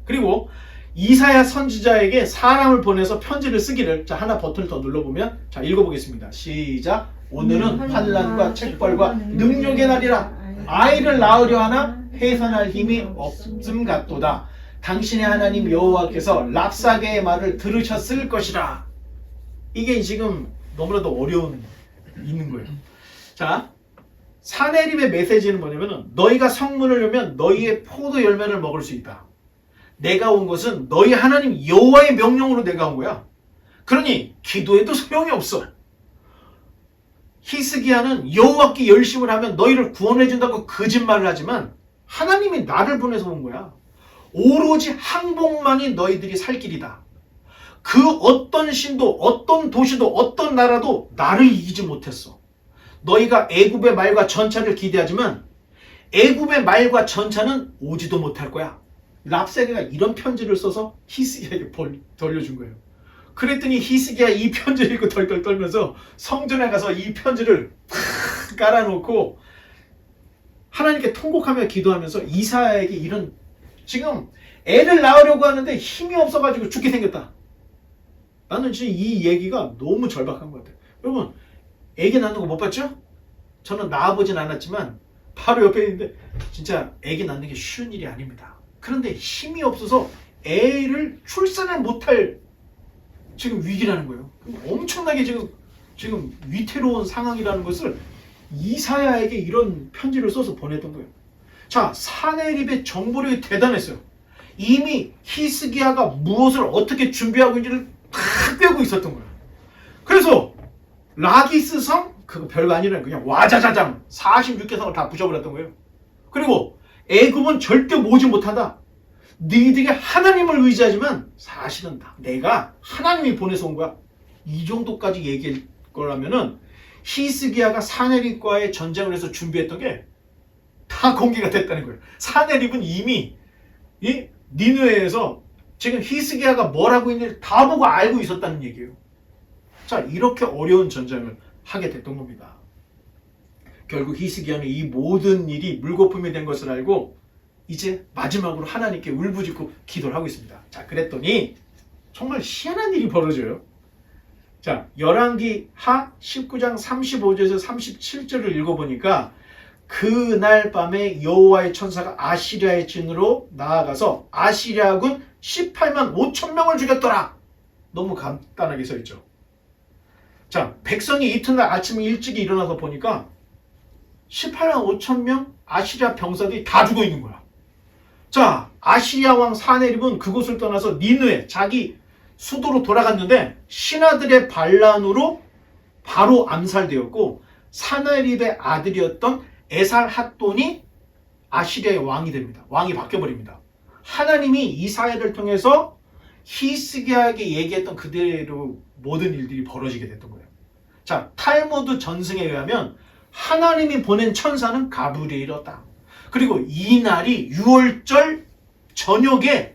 그리고 이사야 선지자에게 사람을 보내서 편지를 쓰기를, 자, 하나 버튼을 더 눌러보면, 자, 읽어보겠습니다. 시작. 오늘은 환난과 책벌과 능력의 날이라. 아이를 낳으려 하나 해산할 힘이 없음 같도다. 당신의 하나님 여호와께서 랍사게의 말을 들으셨을 것이라. 이게 지금 너무나도 어려운 있는 거예요. 자, 사네립의 메시지는 뭐냐면은 너희가 성문을 열면 너희의 포도 열매를 먹을 수 있다. 내가 온 것은 너희 하나님 여호와의 명령으로 내가 온 거야. 그러니 기도해도 소용이 없어. 히스기야는 여호와께 열심을 하면 너희를 구원해 준다고 거짓말을 하지만 하나님이 나를 보내서 온 거야. 오로지 항복만이 너희들이 살 길이다. 그 어떤 신도, 어떤 도시도, 어떤 나라도 나를 이기지 못했어. 너희가 애굽의 말과 전차를 기대하지만 애굽의 말과 전차는 오지도 못할 거야. 랍사게가 이런 편지를 써서 히스기야에게 돌려준 거예요. 그랬더니 히스기야 이 편지를 읽고 덜덜 떨면서 성전에 가서 이 편지를 탁 깔아놓고 하나님께 통곡하며 기도하면서 이사야에게 이런, 지금 애를 낳으려고 하는데 힘이 없어가지고 죽게 생겼다. 나는 지금 이 얘기가 너무 절박한 것 같아요. 여러분, 애기 낳는 거 못 봤죠? 저는 낳아보진 않았지만 바로 옆에 있는데 진짜 애기 낳는 게 쉬운 일이 아닙니다. 그런데 힘이 없어서 애를 출산을 못할 지금 위기라는 거예요. 엄청나게 지금 위태로운 상황이라는 것을 이사야에게 이런 편지를 써서 보냈던 거예요. 자, 사네립의 정보력이 대단했어요. 이미 히스기야가 무엇을 어떻게 준비하고 있는지를 다 꿰고 있었던 거예요. 그래서 라기스 성, 그거 별거 아니라 그냥 와자자장 46개 성을 다 부셔버렸던 거예요. 그리고 애굽은 절대 모지 못한다. 너희들이 하나님을 의지하지만 사실은 내가 하나님이 보내서 온 거야. 이 정도까지 얘기할 거라면은 히스기야가 사네립과의 전쟁을 해서 준비했던 게 다 공개가 됐다는 거예요. 사네립은 이미 이 니느웨에서 지금 히스기야가 뭘 하고 있는지 다 보고 알고 있었다는 얘기예요. 자, 이렇게 어려운 전쟁을 하게 됐던 겁니다. 결국 히스기야는 이 모든 일이 물거품이 된 것을 알고 이제 마지막으로 하나님께 울부짖고 기도를 하고 있습니다. 자, 그랬더니 정말 희한한 일이 벌어져요. 자, 열왕기 하 19장 35절에서 37절을 읽어보니까 그날 밤에 여호와의 천사가 아시리아의 진으로 나아가서 아시리아군 18만 5천 명을 죽였더라. 너무 간단하게 써있죠. 자, 백성이 이튿날 아침에 일찍 일어나서 보니까 18만 5천 명 아시리아 병사들이 다 죽어 있는 거야. 자, 아시리아 왕 사네립은 그곳을 떠나서 니느웨 자기 수도로 돌아갔는데 신하들의 반란으로 바로 암살되었고 사네립의 아들이었던 에살핫돈이 아시리아의 왕이 됩니다. 왕이 바뀌어버립니다. 하나님이 이사야를 통해서 히스기야에게 얘기했던 그대로 모든 일들이 벌어지게 됐던 거예요. 자, 탈무드 전승에 의하면 하나님이 보낸 천사는 가브리엘이었다. 그리고 이 날이 6월절 저녁에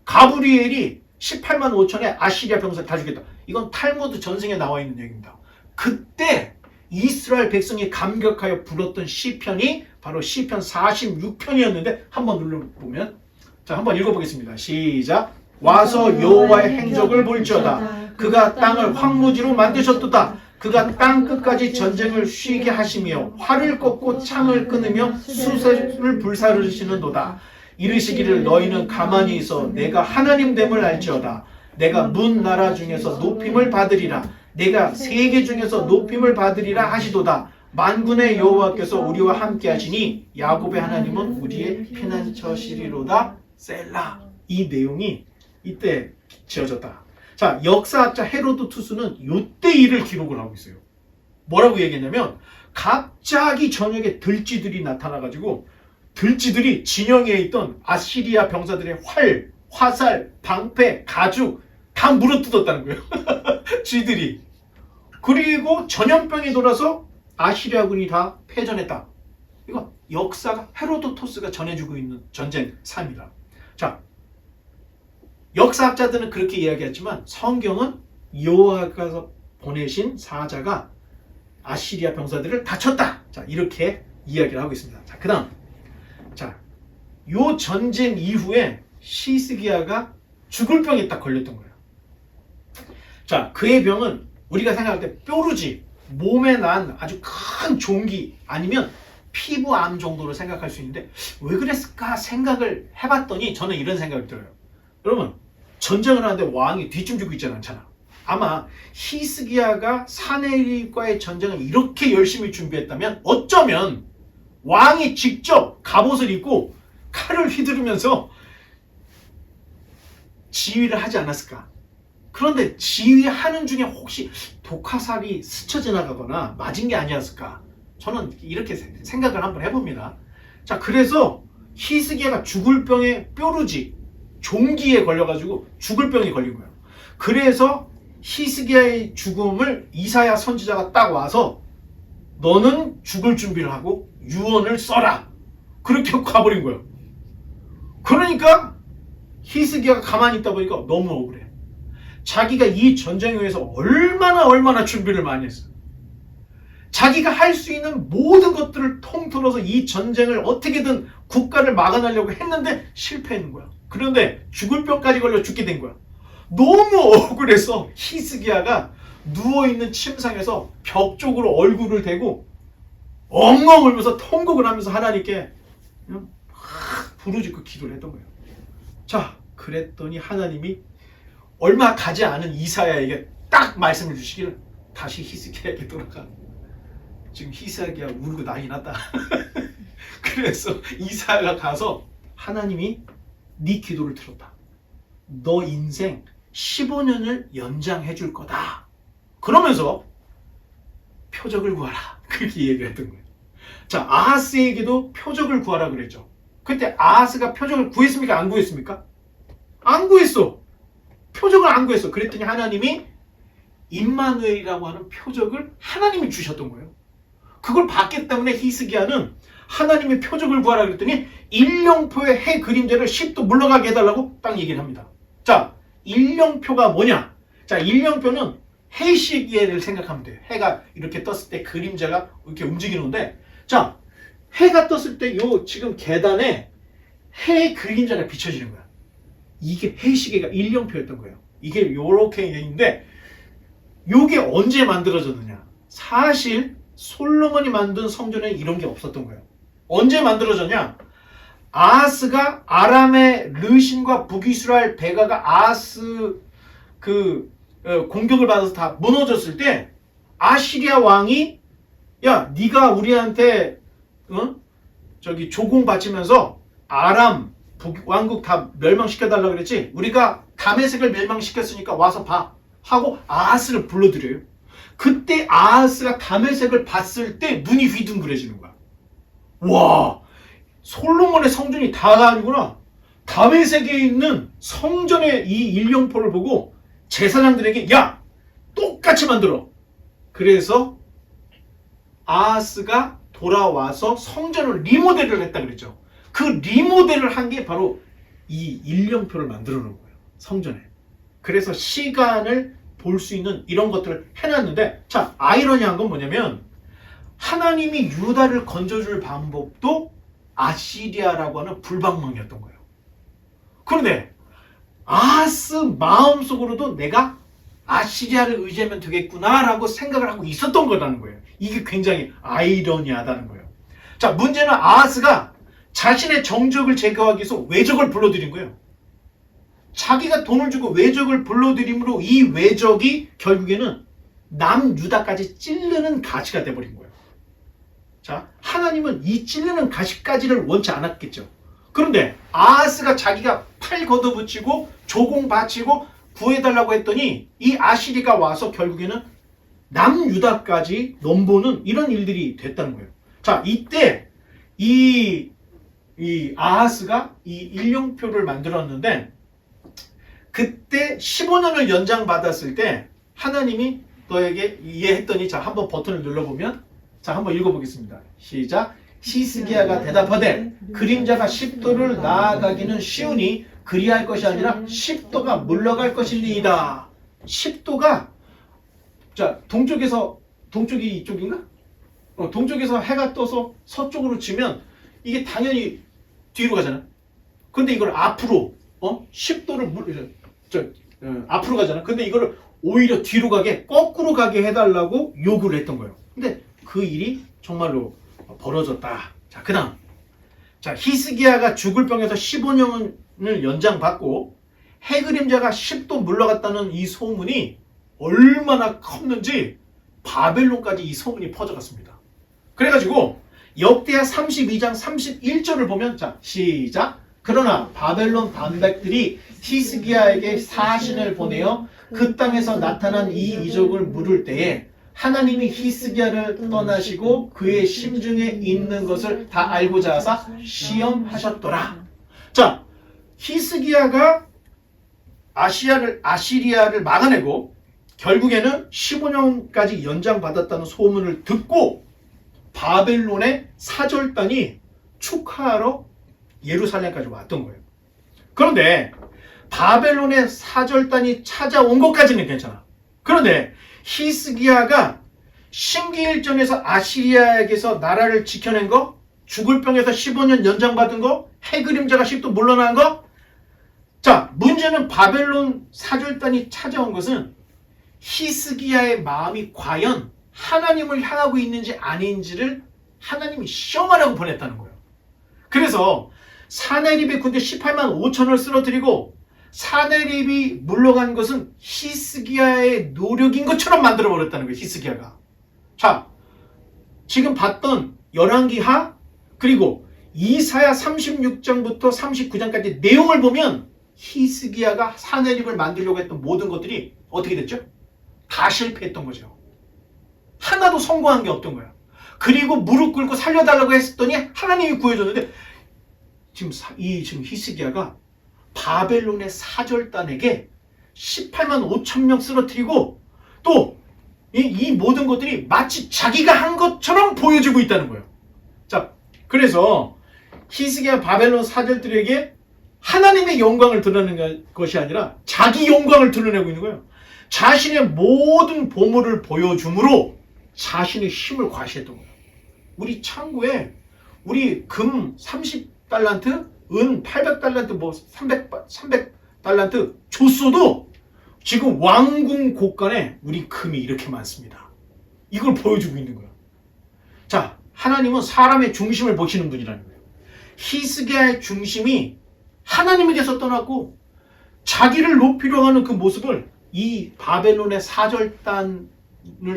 가브리엘이 18만 5천의 아시리아 병사를 다 죽였다. 이건 탈무드 전승에 나와 있는 얘기입니다. 그때 이스라엘 백성이 감격하여 불렀던 시편이 바로 시편 46편이었는데 한번 눌러보면, 자, 한번 읽어보겠습니다. 시작. 와서 여호와의 행적을 볼지어다. 그가 땅을 황무지로 만드셨도다. 그가 땅 끝까지 전쟁을 쉬게 하시며 활을 꺾고 창을 끊으며 수세를 불사르시는도다. 이르시기를 너희는 가만히 있어 내가 하나님 됨을 알지어다. 내가 문 나라 중에서 높임을 받으리라. 내가 세계 중에서 높임을 받으리라 하시도다. 만군의 여호와께서 우리와 함께 하시니 야곱의 하나님은 우리의 피난처시리로다. 셀라. 이 내용이 이때 지어졌다. 자, 역사학자 헤로도투스는 이때 일을 기록을 하고 있어요. 뭐라고 얘기했냐면 갑자기 저녁에 들쥐들이 나타나가지고 들쥐들이 진영에 있던 아시리아 병사들의 활, 화살, 방패, 가죽 다 물어뜯었다는 거예요. 쥐들이. 그리고 전염병이 돌아서 아시리아군이 다 패전했다. 이거 역사가 헤로도토스가 전해주고 있는 전쟁사입니다. 자, 역사학자들은 그렇게 이야기했지만 성경은 여호와께서 보내신 사자가 아시리아 병사들을 다쳤다. 자, 이렇게 이야기를 하고 있습니다. 자, 그다음, 자, 요 전쟁 이후에 히스기야가 죽을 병에 딱 걸렸던 거예요. 자, 그의 병은 우리가 생각할 때 뾰루지, 몸에 난 아주 큰 종기 아니면 피부암 정도로 생각할 수 있는데 왜 그랬을까 생각을 해봤더니 저는 이런 생각이 들어요. 여러분, 전쟁을 하는데 왕이 뒷짐지고 있지 않잖아. 아마 히스기야가 사네립과의 전쟁을 이렇게 열심히 준비했다면 어쩌면 왕이 직접 갑옷을 입고 칼을 휘두르면서 지휘를 하지 않았을까. 그런데 지휘하는 중에 혹시 독화살이 스쳐 지나가거나 맞은 게 아니었을까. 저는 이렇게 생각을 한번 해봅니다. 자, 그래서 히스기야가 죽을 병에 뾰루지, 종기에 걸려가지고 죽을 병이 걸린 거예요. 그래서 히스기야의 죽음을 이사야 선지자가 딱 와서 너는 죽을 준비를 하고 유언을 써라. 그렇게 가버린 거예요. 그러니까 히스기야가 가만히 있다 보니까 너무 억울해. 자기가 이 전쟁에 위해서 얼마나 준비를 많이 했어. 자기가 할 수 있는 모든 것들을 통틀어서 이 전쟁을 어떻게든 국가를 막아내려고 했는데 실패했는 거야. 그런데 죽을 병까지 걸려 죽게 된 거야. 너무 억울해서 히스기야가 누워있는 침상에서 벽 쪽으로 얼굴을 대고 엉엉 울면서 통곡을 하면서 하나님께 그냥 부르짖고 기도를 했던 거예요. 자, 그랬더니 하나님이 얼마 가지 않은 이사야에게 딱 말씀을 주시기를 다시 히스기야에게 돌아가. 지금 히스기야 울고 난리 났다. 그래서 이사야가 가서 하나님이 네 기도를 들었다. 너 인생 15년을 연장해 줄 거다. 그러면서 표적을 구하라. 그렇게 얘기를 했던 거예요. 자, 아하스에게도 표적을 구하라 그랬죠. 그때 아하스가 표적을 구했습니까? 안 구했습니까? 안 구했어. 표적을 안 구했어. 그랬더니 하나님이 임마누엘이라고 하는 표적을 하나님이 주셨던 거예요. 그걸 봤기 때문에 히스기야는 하나님의 표적을 구하라 그랬더니 일령표의 해 그림자를 10도 물러가게 해달라고 딱 얘기를 합니다. 자, 일령표가 뭐냐? 자, 일령표는 해 시기를 생각하면 돼요. 해가 이렇게 떴을 때 그림자가 이렇게 움직이는데, 자, 해가 떴을 때 요 지금 계단에 해 그림자가 비춰지는 거야. 이게 해 시계가 일령표였던 거예요. 이게 요렇게 있는데 요게 언제 만들어졌느냐? 사실 솔로몬이 만든 성전에 이런 게 없었던 거예요. 언제 만들어졌냐? 아하스가 아람의 르신과 북이스라엘 베가가 아하스 공격을 받아서 다 무너졌을 때 아시리아 왕이 야, 네가 우리한테 저기 조공 바치면서 아람 왕국 다 멸망시켜달라 그랬지? 우리가 다메섹을 멸망시켰으니까 와서 봐 하고 아하스를 불러들여요. 그때 아하스가 다메섹을 봤을 때 눈이 휘둥그레지는 거야. 와, 솔로몬의 성전이 다가 아니구나. 다메섹에 있는 성전의 이 일령표를 보고 제사장들에게 야, 똑같이 만들어. 그래서 아하스가 돌아와서 성전을 리모델을 했다 그랬죠. 그 리모델을 한 게 바로 이 일령표를 만들어 놓은 거예요. 성전에. 그래서 시간을 볼 수 있는 이런 것들을 해놨는데, 자, 아이러니한 건 뭐냐면 하나님이 유다를 건져줄 방법도 아시리아라고 하는 불방망이였던 거예요. 그런데 아하스 마음속으로도 내가 아시리아를 의지하면 되겠구나라고 생각을 하고 있었던 거라는 거예요. 이게 굉장히 아이러니하다는 거예요. 자, 문제는 아하스가 자신의 정적을 제거하기 위해서 외적을 불러들인 거예요. 자기가 돈을 주고 외적을 불러들임으로 이 외적이 결국에는 남유다까지 찌르는 가시가 돼버린 거예요. 자, 하나님은 이 찌르는 가시까지를 원치 않았겠죠. 그런데 아하스가 자기가 팔 걷어붙이고 조공 바치고 구해달라고 했더니 이 아시리가 와서 결국에는 남유다까지 넘보는 이런 일들이 됐다는 거예요. 자, 이때 이 아하스가 이 일령표를 만들었는데 그때 15년을 연장받았을 때 하나님이 너에게 이해했더니 자, 한번 버튼을 눌러보면 자, 한번 읽어보겠습니다. 시작. 히스기야가 대답하되 그림자가 10도를 나아가기는 쉬우니 그리할 것이 아니라 10도가 물러갈 것이니이다. 10도가 자, 동쪽이 이쪽인가? 동쪽에서 해가 떠서 서쪽으로 치면 이게 당연히 뒤로 가잖아. 근데 이걸 앞으로 10도를 앞으로 가잖아. 근데 이거를 오히려 뒤로 가게 거꾸로 가게 해달라고 요구를 했던 거예요. 근데 그 일이 정말로 벌어졌다. 자, 그 다음. 자, 히스기야가 죽을 병에서 15년을 연장받고 해그림자가 10도 물러갔다는 이 소문이 얼마나 컸는지 바벨론까지 이 소문이 퍼져갔습니다. 그래가지고 역대하 32장 31절을 보면 자, 시작. 그러나 바벨론 반백들이 히스기야에게 사신을 보내어 그 땅에서 나타난 이 이적을 물을 때에 하나님이 히스기야를 떠나시고 그의 심중에 있는 것을 다 알고자 하사 시험하셨더라. 자, 히스기야가 아시리아를 막아내고 결국에는 15년까지 연장받았다는 소문을 듣고 바벨론의 사절단이 축하하러 예루살렘까지 왔던 거예요. 그런데 바벨론의 사절단이 찾아온 것까지는 괜찮아. 그런데 히스기야가 심기일전에서 아시리아에게서 나라를 지켜낸 거, 죽을 병에서 15년 연장받은 거, 해그림자가 10도 물러난 거. 자, 문제는 바벨론 사절단이 찾아온 것은 히스기야의 마음이 과연 하나님을 향하고 있는지 아닌지를 하나님이 시험하라고 보냈다는 거예요. 그래서 사네립의 군대 18만 5천을 쓰러뜨리고 사네립이 물러간 것은 히스기야의 노력인 것처럼 만들어버렸다는 거예요. 히스기야가. 자, 지금 봤던 열왕기하 그리고 이사야 36장부터 39장까지 내용을 보면 히스기야가 사네립을 만들려고 했던 모든 것들이 어떻게 됐죠? 다 실패했던 거죠. 하나도 성공한 게 없던 거야. 그리고 무릎 꿇고 살려달라고 했더니 하나님이 구해줬는데 지금 히스기야가 바벨론의 사절단에게 18만 5천 명 쓰러뜨리고 또 이 모든 것들이 마치 자기가 한 것처럼 보여지고 있다는 거예요. 자, 그래서 히스기야 바벨론 사절들에게 하나님의 영광을 드러내는 것이 아니라 자기 영광을 드러내고 있는 거예요. 자신의 모든 보물을 보여줌으로 자신의 힘을 과시했던 거예요. 우리 창고에 우리 금 30달란트, 은 800달란트, 뭐 300달란트 줬어도 지금 왕궁 곳간에 우리 금이 이렇게 많습니다. 이걸 보여주고 있는 거예요. 자, 하나님은 사람의 중심을 보시는 분이라는 거예요. 히스기야의 중심이 하나님에게서 떠났고 자기를 높이려 하는 그 모습을 이 바벨론의 사절단을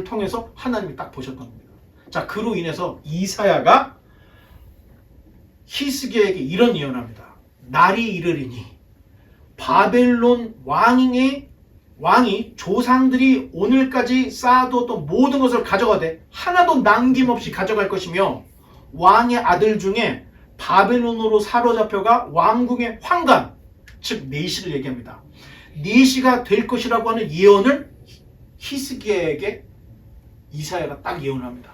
통해서 하나님이 딱 보셨던 겁니다. 자, 그로 인해서 이사야가 히스기야에게 이런 예언합니다. 날이 이르리니 바벨론 왕이 조상들이 오늘까지 쌓아두었던 모든 것을 가져가되 하나도 남김없이 가져갈 것이며 왕의 아들 중에 바벨론으로 사로잡혀가 왕궁의 환관, 즉 내시를 얘기합니다. 내시가 될 것이라고 하는 예언을 히스기야에게 이사야가 딱 예언합니다.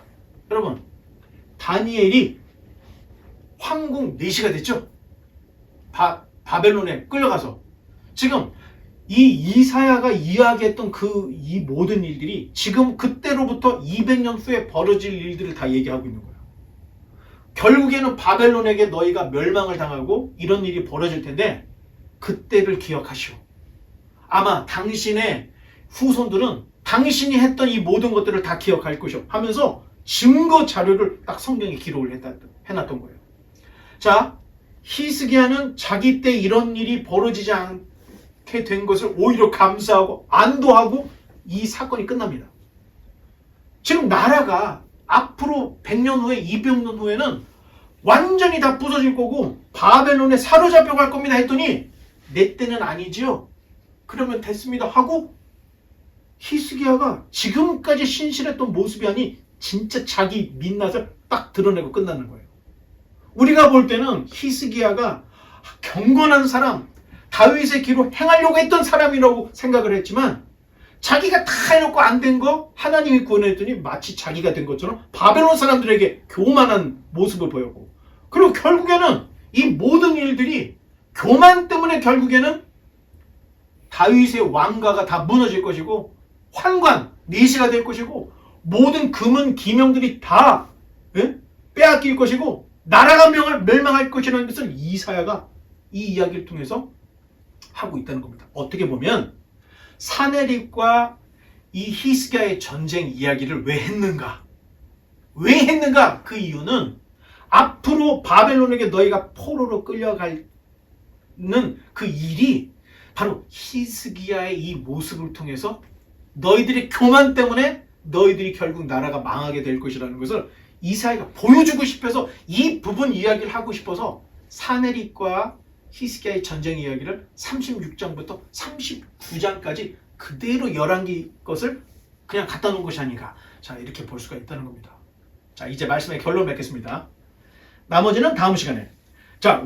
여러분, 다니엘이 황궁 내시가 됐죠? 바벨론에 끌려가서 지금 이 이사야가 이야기했던 이 모든 일들이 지금 그때로부터 200년 후에 벌어질 일들을 다 얘기하고 있는 거예요. 결국에는 바벨론에게 너희가 멸망을 당하고 이런 일이 벌어질 텐데 그때를 기억하시오. 아마 당신의 후손들은 당신이 했던 이 모든 것들을 다 기억할 것이오 하면서 증거 자료를 딱 성경에 기록을 해놨던 거예요. 자, 히스기야는 자기 때 이런 일이 벌어지지 않게 된 것을 오히려 감사하고 안도하고 이 사건이 끝납니다. 지금 나라가 앞으로 100년 후에 200년 후에는 완전히 다 부서질 거고 바벨론에 사로잡혀 갈 겁니다 했더니 내 때는 아니지요. 그러면 됐습니다 하고 히스기야가 지금까지 신실했던 모습이 아닌 진짜 자기 민낯을 딱 드러내고 끝나는 거예요. 우리가 볼 때는 히스기야가 경건한 사람, 다윗의 길로 행하려고 했던 사람이라고 생각을 했지만 자기가 다 해놓고 안 된 거 하나님이 구원했더니 마치 자기가 된 것처럼 바벨론 사람들에게 교만한 모습을 보였고 그리고 결국에는 이 모든 일들이 교만 때문에 결국에는 다윗의 왕가가 다 무너질 것이고 환관, 내시가 될 것이고 모든 금은 기명들이 다 빼앗길 것이고 나라가 멸망할 것이라는 것을 이사야가 이 이야기를 통해서 하고 있다는 겁니다. 어떻게 보면 사네립과 이 히스기야의 전쟁 이야기를 왜 했는가? 왜 했는가? 그 이유는 앞으로 바벨론에게 너희가 포로로 끌려가는 그 일이 바로 히스기야의 이 모습을 통해서 너희들의 교만 때문에 너희들이 결국 나라가 망하게 될 것이라는 것을 이사야가 보여주고 싶어서 이 부분 이야기를 하고 싶어서 사네립과 히스기야의 전쟁 이야기를 36장부터 39장까지 그대로 열왕기 것을 그냥 갖다 놓은 것이 아닌가. 자, 이렇게 볼 수가 있다는 겁니다. 자, 이제 말씀의 결론 맺겠습니다. 나머지는 다음 시간에. 자,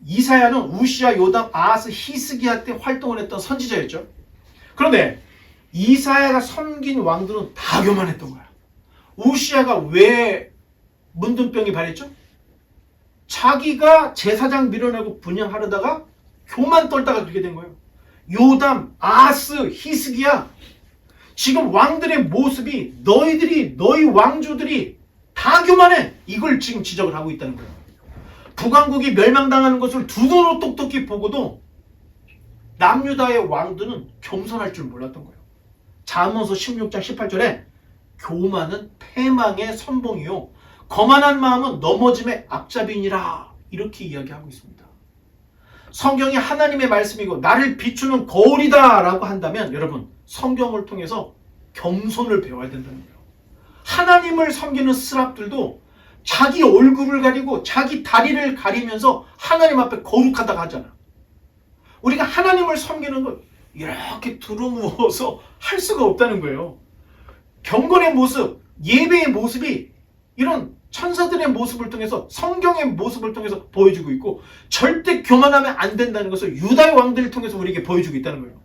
이사야는 우시야, 요담, 아하스, 히스기야 때 활동을 했던 선지자였죠. 그런데 이사야가 섬긴 왕들은 다 교만했던 거야. 우시야가 왜 문둥병이 발했죠? 자기가 제사장 밀어내고 분양하려다가 교만 떨다가 그렇게 된 거예요. 요담, 아하스, 히스기야. 지금 왕들의 모습이 너희 왕조들이 다 교만해. 이걸 지금 지적을 하고 있다는 거예요. 북왕국이 멸망당하는 것을 두 눈으로 똑똑히 보고도 남유다의 왕들은 겸손할 줄 몰랐던 거예요. 잠언서 16장 18절에 교만은 패망의 선봉이요 거만한 마음은 넘어짐의 앞잡이니라 이렇게 이야기하고 있습니다. 성경이 하나님의 말씀이고 나를 비추는 거울이다 라고 한다면 여러분 성경을 통해서 겸손을 배워야 된다는 거예요. 하나님을 섬기는 스랍들도 자기 얼굴을 가리고 자기 다리를 가리면서 하나님 앞에 거룩하다고 하잖아. 우리가 하나님을 섬기는 걸 이렇게 두루누워서 할 수가 없다는 거예요. 경건의 모습, 예배의 모습이 이런 천사들의 모습을 통해서 성경의 모습을 통해서 보여주고 있고 절대 교만하면 안 된다는 것을 유다의 왕들을 통해서 우리에게 보여주고 있다는 거예요.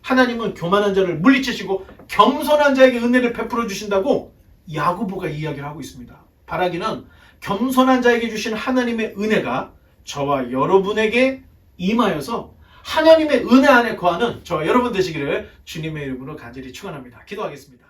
하나님은 교만한 자를 물리치시고 겸손한 자에게 은혜를 베풀어 주신다고 야고보가 이야기를 하고 있습니다. 바라기는 겸손한 자에게 주신 하나님의 은혜가 저와 여러분에게 임하여서 하나님의 은혜 안에 거하는 저와 여러분 되시기를 주님의 이름으로 간절히 축원합니다. 기도하겠습니다.